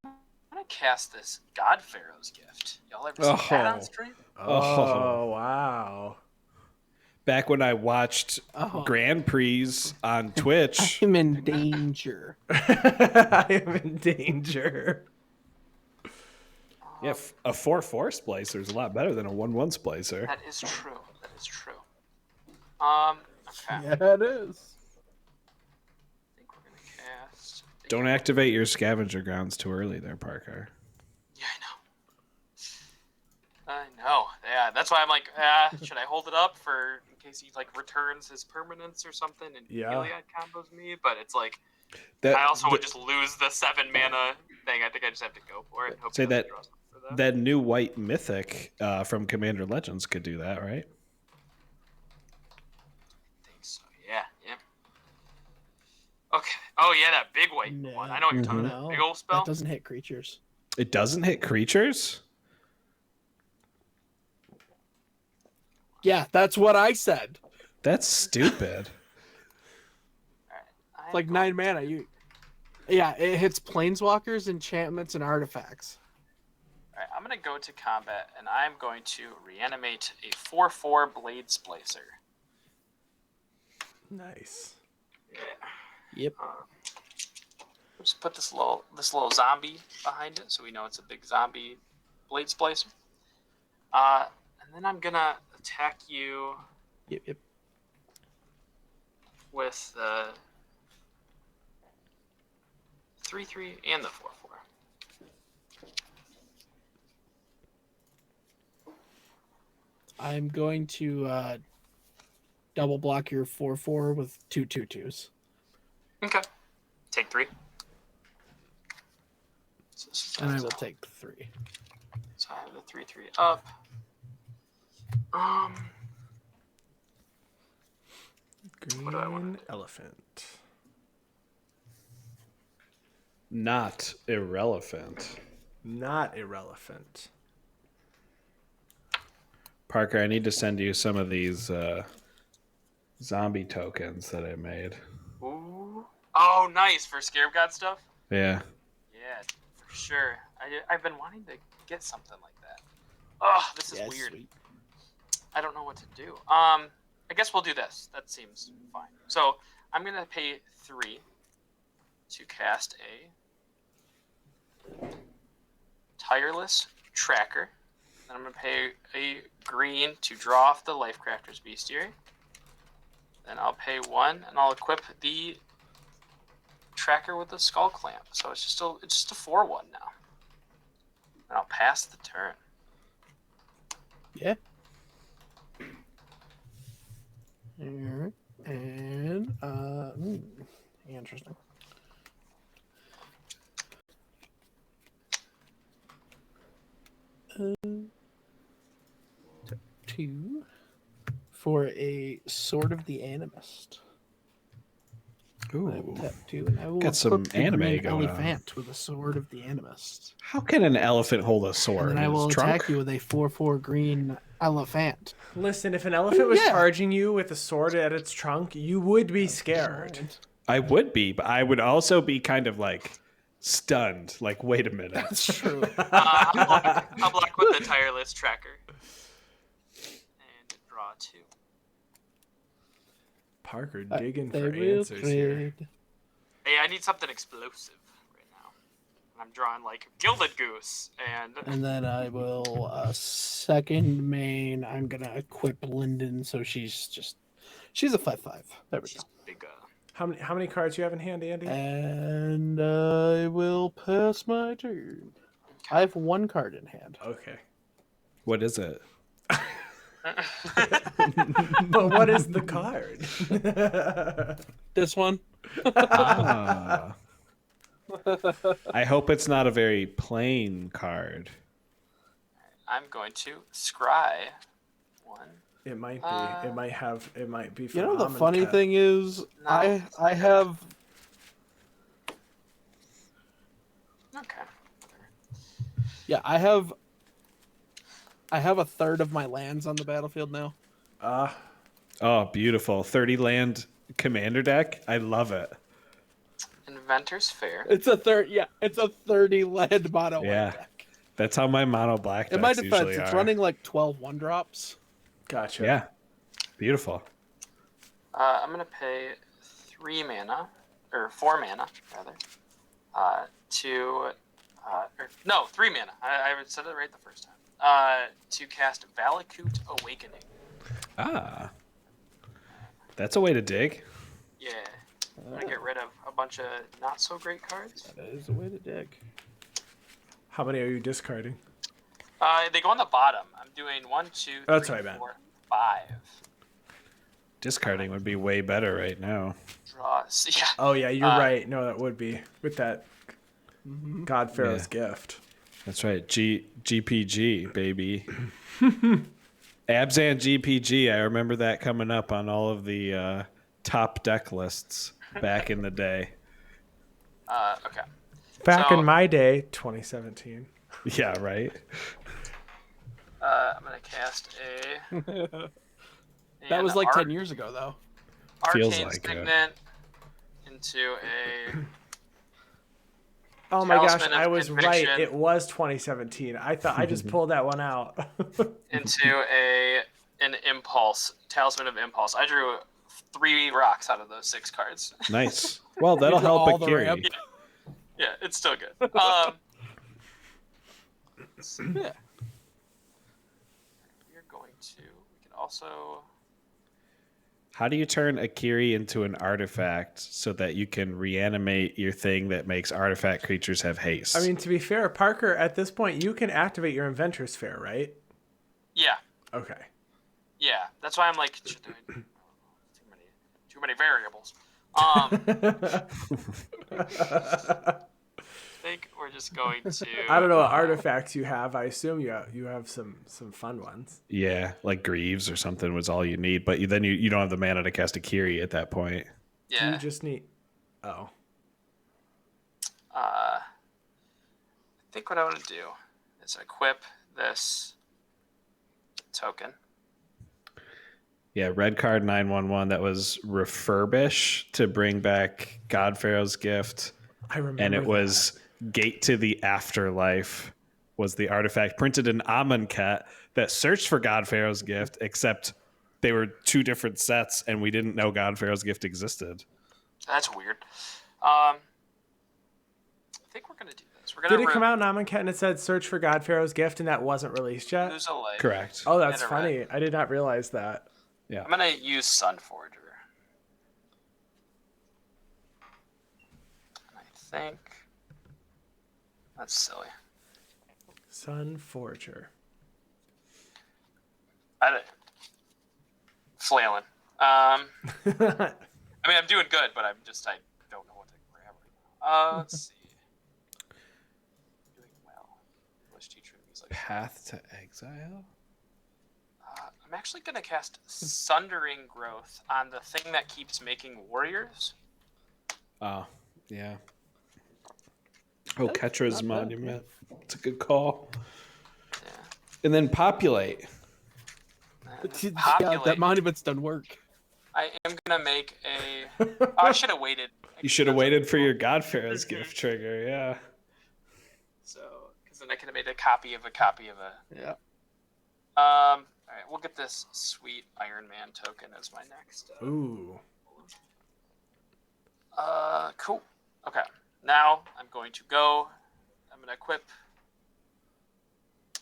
I'm gonna cast this God Pharaoh's Gift. Y'all ever see that on stream? Oh, wow. Back when I watched Grand Prix on Twitch. I'm in danger. I am in danger. Yeah, a 4/4 splicer is a lot better than a 1/1 splicer. That is true. That is true. Okay. Yeah, it is. I think we're gonna cast. Don't activate your scavenger grounds too early there, Parker. Yeah, I know. Yeah, that's why I'm like, should I hold it up for in case he like returns his permanence or something and Yeah. Gilead combos me? But it's like That, I also would just lose the 7 mana thing. I think I just have to go for it. And hope Say he doesn't that- draw something for that. that new white mythic from Commander Legends could do that, right? I think so. Yeah. Okay. Oh yeah, that big white one. I know what you're talking about. No, Big old spell. that doesn't hit creatures. It doesn't hit creatures? Yeah, that's what I said. That's stupid. Alright. It's like 9 mana. Yeah, it hits planeswalkers, enchantments, and artifacts. Alright, I'm gonna go to combat and I'm going to reanimate a 4/4 Blade Splicer. Nice. Yep. Just put this little zombie behind it so we know it's a big zombie Blade Splicer. And then I'm gonna attack you Yep. with the 3/3 and the 4/4. I'm going to double block your 4/4 with 2 2/2s. Okay. Take 3. And I will take 3. So I have the 3/3 up. What do I wanna Green elephant. Not irrelevant. Not irrelevant. Parker, I need to send you some of these zombie tokens that I made. Ooh. Oh, nice for Scarab God stuff. Yeah. Yeah, for sure. I've been wanting to get something like that. Oh, this is Yeah, weird. sweet. I don't know what to do. I guess we'll do this. That seems fine. So I'm gonna pay 3 to cast a Tireless Tracker. Then I'm going to pay a green to draw off the Lifecrafter's Bestiary. Then I'll pay 1, and I'll equip the Tracker with the Skull Clamp. So it's just a 4/1 now. And I'll pass the turn. Yeah. Alright. And interesting. Tap 2 for a Sword of the Animist. I will Ooh. tap 2, and I will Got some equip the anime green going on. elephant with a Sword of the Animist. How can an elephant hold a sword? And then I in will its attack trunk? you with a 4/4 green elephant. Listen, if an elephant was Yeah. charging you with a sword at its trunk, you would be scared. I would be, but I would also be kind of like stunned. Like, wait a minute. That's true. I'll block with the Tireless Tracker. And draw 2. Parker digging They for will answers here. trade. Hey, I need something explosive right now. I'm drawing like Gilded Goose And then I will second main. I'm gonna equip Linden, so she's a 5/5. There we go. big. How many cards you have in hand, Andy? And I will pass my turn. I have 1 card in hand. Okay. What is it? But what is the card? This one. Ah. I hope it's not a very plain card. I'm going to scry 1. It might be. It might be. You know the funny thing is, I have Okay. I have a third of my lands on the battlefield now. Oh, beautiful. 30 land commander deck. I love it. Inventor's Fair. It's a third. Yeah, it's a 30 land mono white Yeah. deck. That's how my mono black decks In my defense, usually it's are. running like 12 1-drops. Gotcha. Yeah. Beautiful. I'm gonna pay 3 mana, or 4 mana rather, to 3 mana. I said it right the first time. To cast Valakut Awakening. Ah. That's a way to dig. Yeah. I'm gonna get rid of a bunch of not so great cards. That is a way to dig. How many are you discarding? They go on the bottom. I'm doing 1, 2, 3, That's what I meant. 4, 5. Discarding would be way better right now. Draw. Yeah. Oh yeah, you're right. No, that would be with that God Pharaoh's Yeah. gift. That's right. GPG, baby. Abzan GPG. I remember that coming up on all of the top deck lists back in the day. Okay. Back So- in my day, 2017. Yeah, right? I'm gonna cast a. That was an like Arc- 10 years ago, though. Feels Arcane like it. Signet into a. Oh my gosh, Talisman of I was right. Conviction. It was 2017. I thought I just pulled that one out. into an Impulse, Talisman of Impulse. I drew 3 rocks out of those 6 cards. Nice. Well, that'll draw help all the Akiri. ramp. Yeah, it's still good. Yeah. We're going to. We can also. How do you turn Akiri into an artifact so that you can reanimate your thing that makes artifact creatures have haste? I mean, to be fair, Parker, at this point, you can activate your Inventor's Fair, right? Yeah, Okay. yeah. That's why I'm like, too many variables. I think we're just going to. I don't know what artifacts you have. I assume you have some fun ones. Yeah, like Greaves or something was all you need, but then you don't have the mana to cast Akiri at that point. Yeah. You just need. Oh. I think what I want to do is equip this token. Yeah, red card 9/11 that was refurbish to bring back God Pharaoh's gift, I remember. and it that. was Gate to the Afterlife was the artifact printed in Amonkhet that searched for God Pharaoh's gift, except they were 2 different sets, and we didn't know God Pharaoh's gift existed. That's weird. I think we're gonna do So we're gonna Did it come out in Amonkhet and it said search for God Pharaoh's gift and that wasn't released yet? lose a life. Correct. Oh, that's And a funny. red. I did not realize that. Yeah. I'm gonna use Sunforger. And I think that's silly. Sunforger. Flailing. I mean, I'm doing good, but I don't know what to grab right now. Let's see. Doing well. English teacher. He's like, Path to Exile? I'm actually gonna cast Sundering Growth on the thing that keeps making warriors. Oh, yeah. Oh, Ketra's not bad. Monument. It's a good call. Yeah. And then Populate. Yeah, Populate. that monument's done work. I am gonna make a. Oh, I should have waited. You should have waited for your God Pharaoh's gift trigger, yeah. So, because then I could have made a copy of a copy of a. Yeah. All right, we'll get this sweet Iron Man token as my next. Ooh. Cool. Okay, now I'm going to go. I'm gonna equip.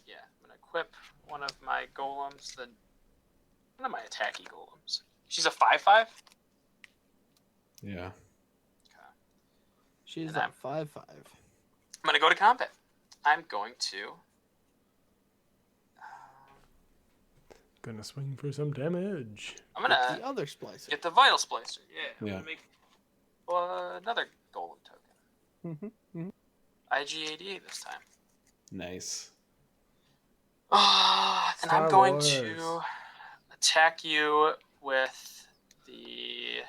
Yeah, I'm gonna equip one of my golems. One of my attacky golems. She's a 5/5. Yeah. She's And a I'm- 5/5. I'm gonna go to combat. I'm going to. Gonna swing for some damage. I'm With gonna the other Splicer. get the Vital Splicer. Yeah. I'm Yeah. gonna make another golem token. Mm-hmm. IG88 this time. Nice. And I'm Star going Wars. to attack you with the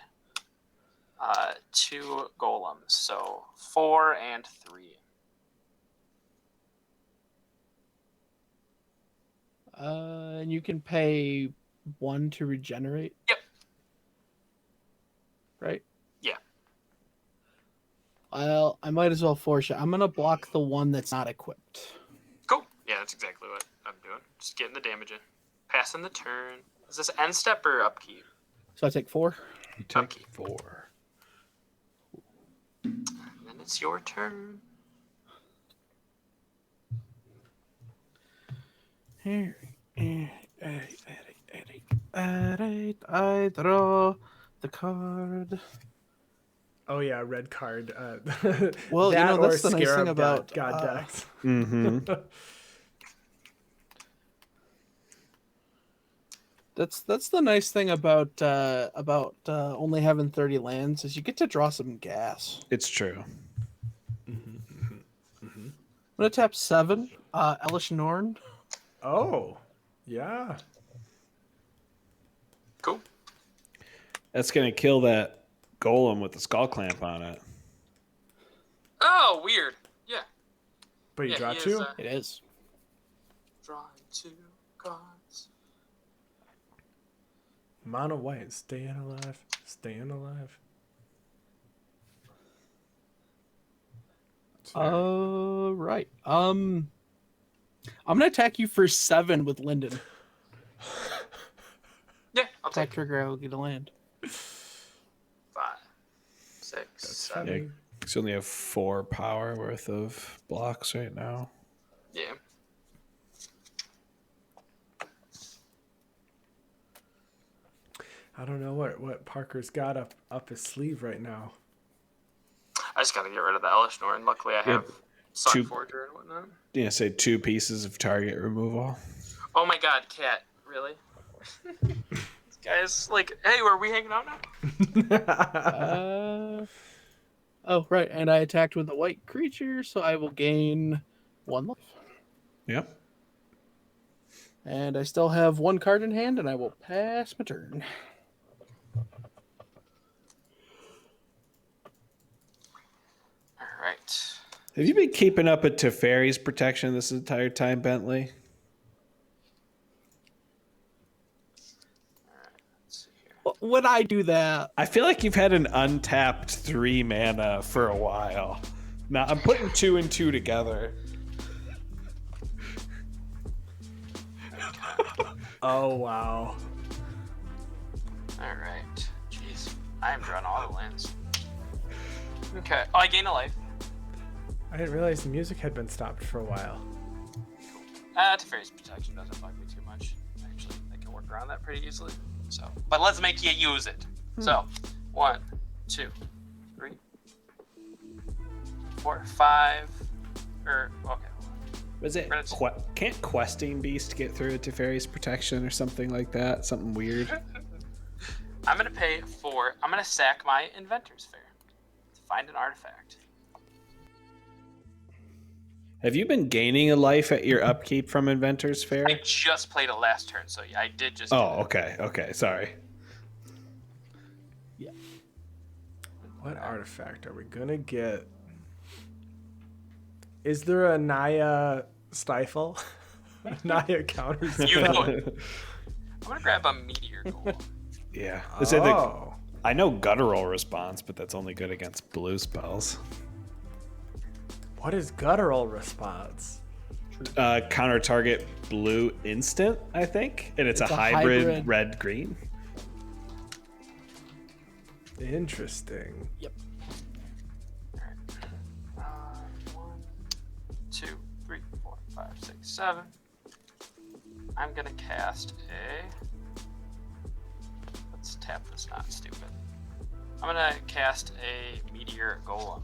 2 golems. So 4 and 3. And you can pay 1 to regenerate. Yep. Right? Yeah. Well, I might as well force you. I'm gonna block the one that's not equipped. Cool. Yeah, that's exactly what I'm doing. Just getting the damage in. Passing the turn. Is this end step or upkeep? So I take 4. You take Okay. 4. And then it's your turn. Here. I draw the card. Oh yeah, red card. Well, you that know, that's or the nice thing Scarab about, God decks. Mm-hmm. That's the nice thing about only having 30 lands is you get to draw some gas. It's true. I'm gonna tap 7. Elish Norn. Oh, yeah. Cool. That's going to kill that golem with the skull clamp on it. Oh, weird. Yeah. But you Yeah, draw he is, 2. It is. Drawing 2 cards. Mono white, staying alive, staying alive. Right. I'm gonna attack you for 7 with Linden. Yeah, I'll Attack take trigger, I will get a land. 5, 6, That's 7. funny. Yeah. You only have 4 power worth of blocks right now. Yeah. I don't know what Parker's got up his sleeve right now. I just gotta get rid of the Elish Norn. Luckily, I have two- Sunforger and whatnot. Yeah, say 2 pieces of target removal. Oh my god, Cat. Really? This guy's like, hey, were we hanging out now? Oh, right. And I attacked with a white creature, so I will gain 1 life. Yep. And I still have 1 card in hand, and I will pass my turn. Alright. Have you been keeping up with Teferi's protection this entire time, Bentley? Let's see here. Would I do that? I feel like you've had an untapped 3 mana for a while. Now I'm putting 2 and 2 together. Oh wow. Alright. Jeez. I am drawing all the lands. Okay. Oh, I gain a life. I didn't realize the music had been stopped for a while. Teferi's protection doesn't bug me too much. Actually, I can work around that pretty easily. So, but let's make you use it. So, 1, 2, 3, 4, 5. Okay. Was it? Can't Questing Beast get through Teferi's protection or something like that? Something weird? I'm gonna pay 4. I'm gonna sack my Inventor's Fair to find an artifact. Have you been gaining a life at your upkeep from Inventor's Fair? I just played it last turn, so yeah, I did just. Oh, okay. Sorry. Yeah. What artifact are we gonna get? Is there a Naya stifle? Naya counter You know spell? it. I'm gonna grab a Meteor Golem. Yeah. I know Guttural response, but that's only good against blue spells. What is guttural response? Counter target blue instant, I think, and it's a hybrid red-green. Interesting. Yep. Alright. 1, 2, 3, 4, 5, 6, 7. I'm gonna cast a. Let's tap this, not stupid. I'm gonna cast a Meteor Golem.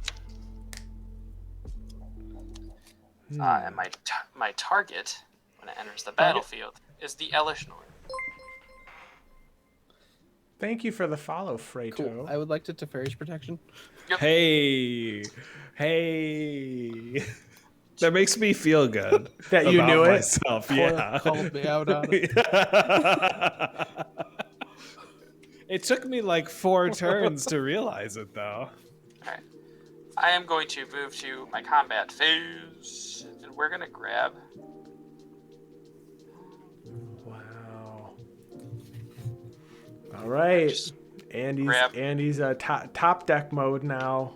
And my target, when it enters the battlefield, is the Elish Norn. Thank you for the follow, Freito. Cool. I would like to Teferi's protection. Yep. Hey. That makes me feel good. That you about knew it? myself. Yeah. Called me out on it. It took me like 4 turns to realize it, though. Alright. I am going to move to my combat phase, and we're gonna grab. Wow. All right. Andy's top deck mode now.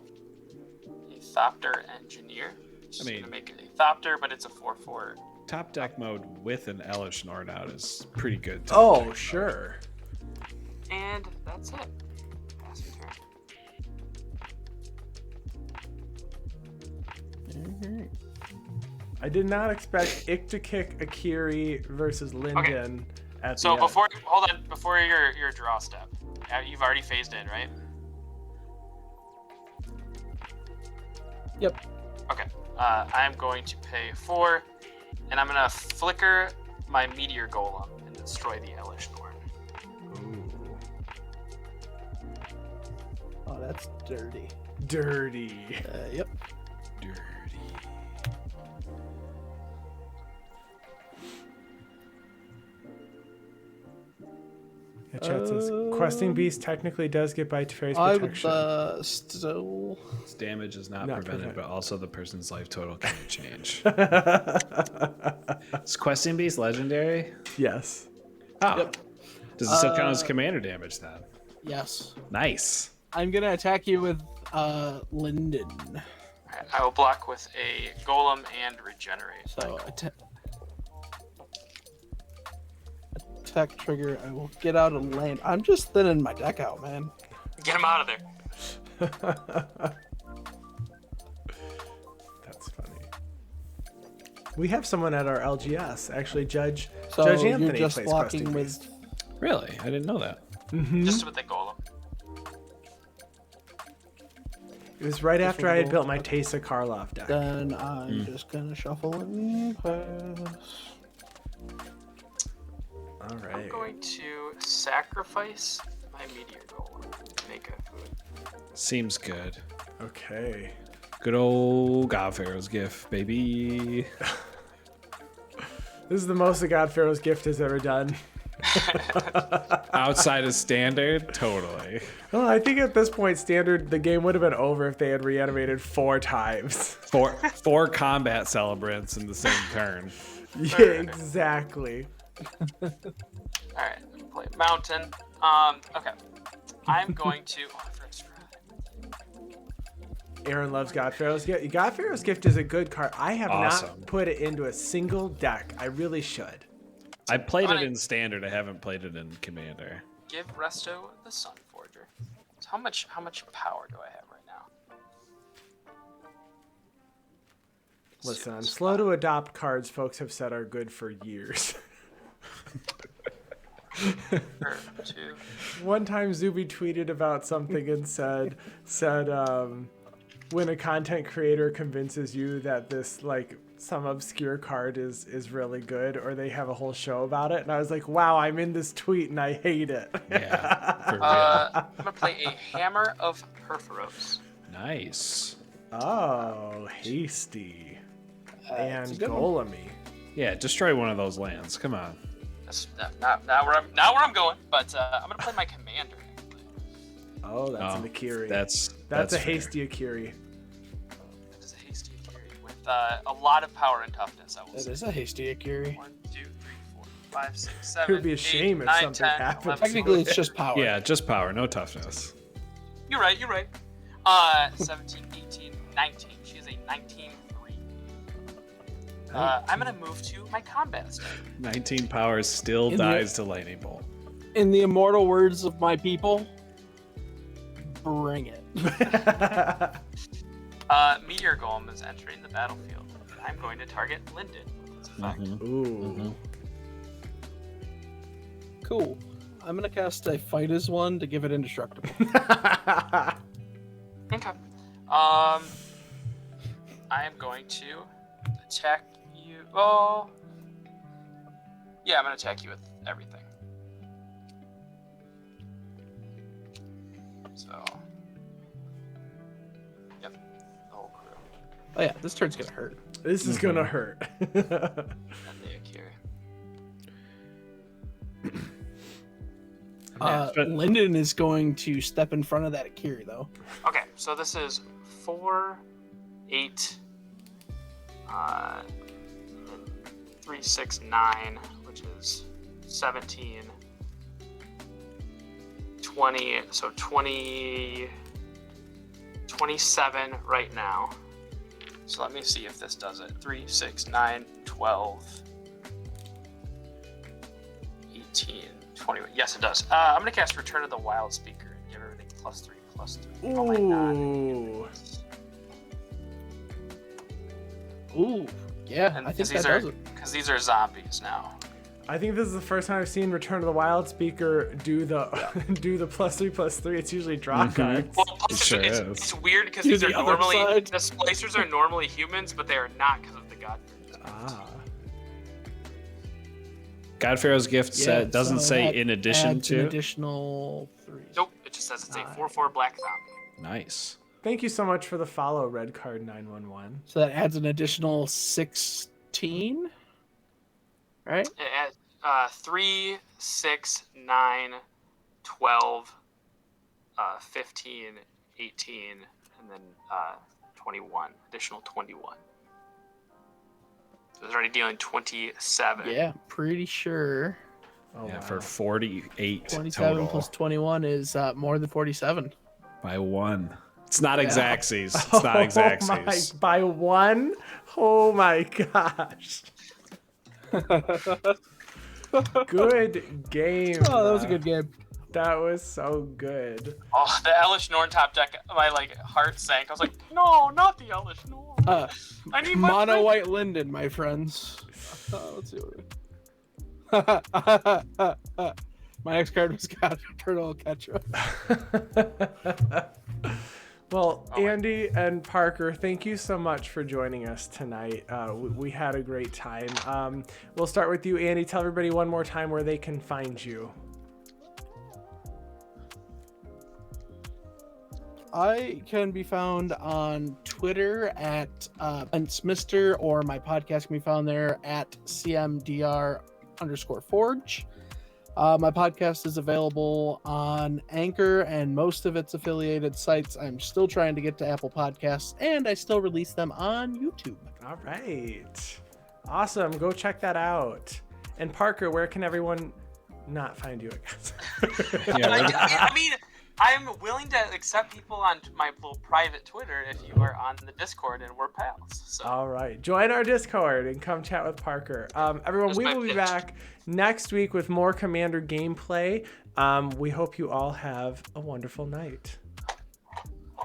A Thopter Engineer. Just gonna make it a Thopter, but it's a 4/4. Top deck mode with an Elish Norn out is pretty good. Oh, sure. And that's it. Pass your turn. I did not expect Ich-Tekik Akiri versus Linden at So the end. before your draw step, you've already phased in, right? Yep. Okay. I'm going to pay 4, and I'm gonna flicker my Meteor Golem and destroy the Elish Norn. Ooh. Oh, that's dirty. Dirty. Yep. Dirty. The chat says questing beast technically does get by Teferi's I protection. would still. Its damage is not Not prevented, prevent. but also the person's life total can change. Is Questing Beast legendary? Yes. Oh. Yep. Does it still count as commander damage then? Yes. Nice. I'm gonna attack you with Linden. Alright, I will block with a Golem and regenerate. So attack trigger. I will get out of land. I'm just thinning my deck out, man. Get him out of there. That's funny. We have someone at our LGS, actually, Judge So Anthony you're just plays blocking questing with. beast. Really? I didn't know that. Just with the Golem. It was right after I had will built my Teysa Karlov deck. Then I'm just gonna shuffle and pass. All I'm right. going to sacrifice my Meteor Golem to make a food. Seems good. Okay. Good old God Pharaoh's gift, baby. This is the most that God Pharaoh's gift has ever done. Outside of standard, totally. Well, I think at this point, standard, the game would have been over if they had reanimated 4 times. Four combat celebrants in the same turn. Yeah, exactly. Alright, play Mountain. Okay. I'm going to. Oh, first Aaron loves God Pharaoh's gift. God Pharaoh's gift is a good card. I have Awesome. not put it into a single deck. I really should. I played it Fine. in standard. I haven't played it in commander. Give Resto the Sun Forger. So how much power do I have right now? Listen, I'm slow to adopt cards folks have said are good for years. One time Zuby tweeted about something and said when a content creator convinces you that this like some obscure card is really good, or they have a whole show about it, and I was like, wow, I'm in this tweet and I hate it. Yeah, for real. I'm gonna play a Hammer of Perforos. Nice. Oh, hasty. And Golemy. Yeah, destroy one of those lands. Come on. That's not where I'm going, but I'm gonna play my commander. Oh, that's an Akiri. That's a fair. hasty Akiri. That is a hasty Akiri with a lot of power and toughness. I will That say. is a hasty Akiri. 1, 2, 3, 4, 5, 6, 7. It would be a shame if 9, something 10, happened. 11, Technically, it's just power. Yeah, just power, no toughness. You're right. 17, 18, 19. She is a 19-3. I'm gonna move to my combat style. 19 power still dies to lightning bolt. In the immortal words of my people, bring it. Meteor Golem is entering the battlefield. I'm going to target Linden with its effect. Ooh. Cool. I'm gonna cast a Fight as one to give it indestructible. Okay. I am going to attack you. Oh. Yeah, I'm going to attack you with everything. So. Yep. The whole crew. Oh yeah, this turn's gonna hurt. This is gonna hurt. And the Akiri. Linden is going to step in front of that Akiri though. Okay, so this is 4, 8, 3, 6, 9, which is 17, 20, so 20, 27 right now. So let me see if this does it. 3, 6, 9, 12, 18, 20. Yes, it does. I'm going to cast Return of the Wild Speaker and give everything +3/+3. Oh my god. Ooh, yeah, And I think that these are, does it. because these are zombies now. I think this is the first time I've seen Return of the Wild Speaker do the do the +3/+3. It's usually draw cards. Well, plus Sure it's, is. it's weird because To these are the other normally side. the splicers are normally humans, but they are not because of the god. Ah. God Pharaoh's gift doesn't so say that in addition adds an to. additional 3. Nope, it just says it's a 4/4 black zombie. Nice. Thank you so much for the follow, Red Card 911. So that adds an additional 16, right? It adds 3, 6, 9, 12, 15, 18, and then 21. Additional 21. So it's already dealing 27. Yeah, pretty sure. Oh, Yeah, wow. for 48 27 total plus 21 is more than 47. by 1. It's not Yeah. Xaxes. It's not Xaxes. By 1? Oh my gosh. Good game. Oh, that was a good game. That was so good. Oh, the Elish Norn top deck, my heart sank. I was like, no, not the Elish Norn. I need my Mono friend. white Linden, my friends. Let's see my next card was God Colonel Ketchup. Well, Andy and Parker, thank you so much for joining us tonight. We had a great time. We'll start with you, Andy. Tell everybody one more time where they can find you. I can be found on Twitter at Mister, or my podcast can be found there at CMDR_Forge. My podcast is available on Anchor and most of its affiliated sites. I'm still trying to get to Apple Podcasts, and I still release them on YouTube. All right. Awesome. Go check that out. And Parker, where can everyone not find you, I guess? Yeah, I mean, I'm willing to accept people on my little private Twitter if you are on the Discord and we're pals. So. All right. Join our Discord and come chat with Parker. Everyone, That's we my will be pitch. back next week with more Commander gameplay. We hope you all have a wonderful night.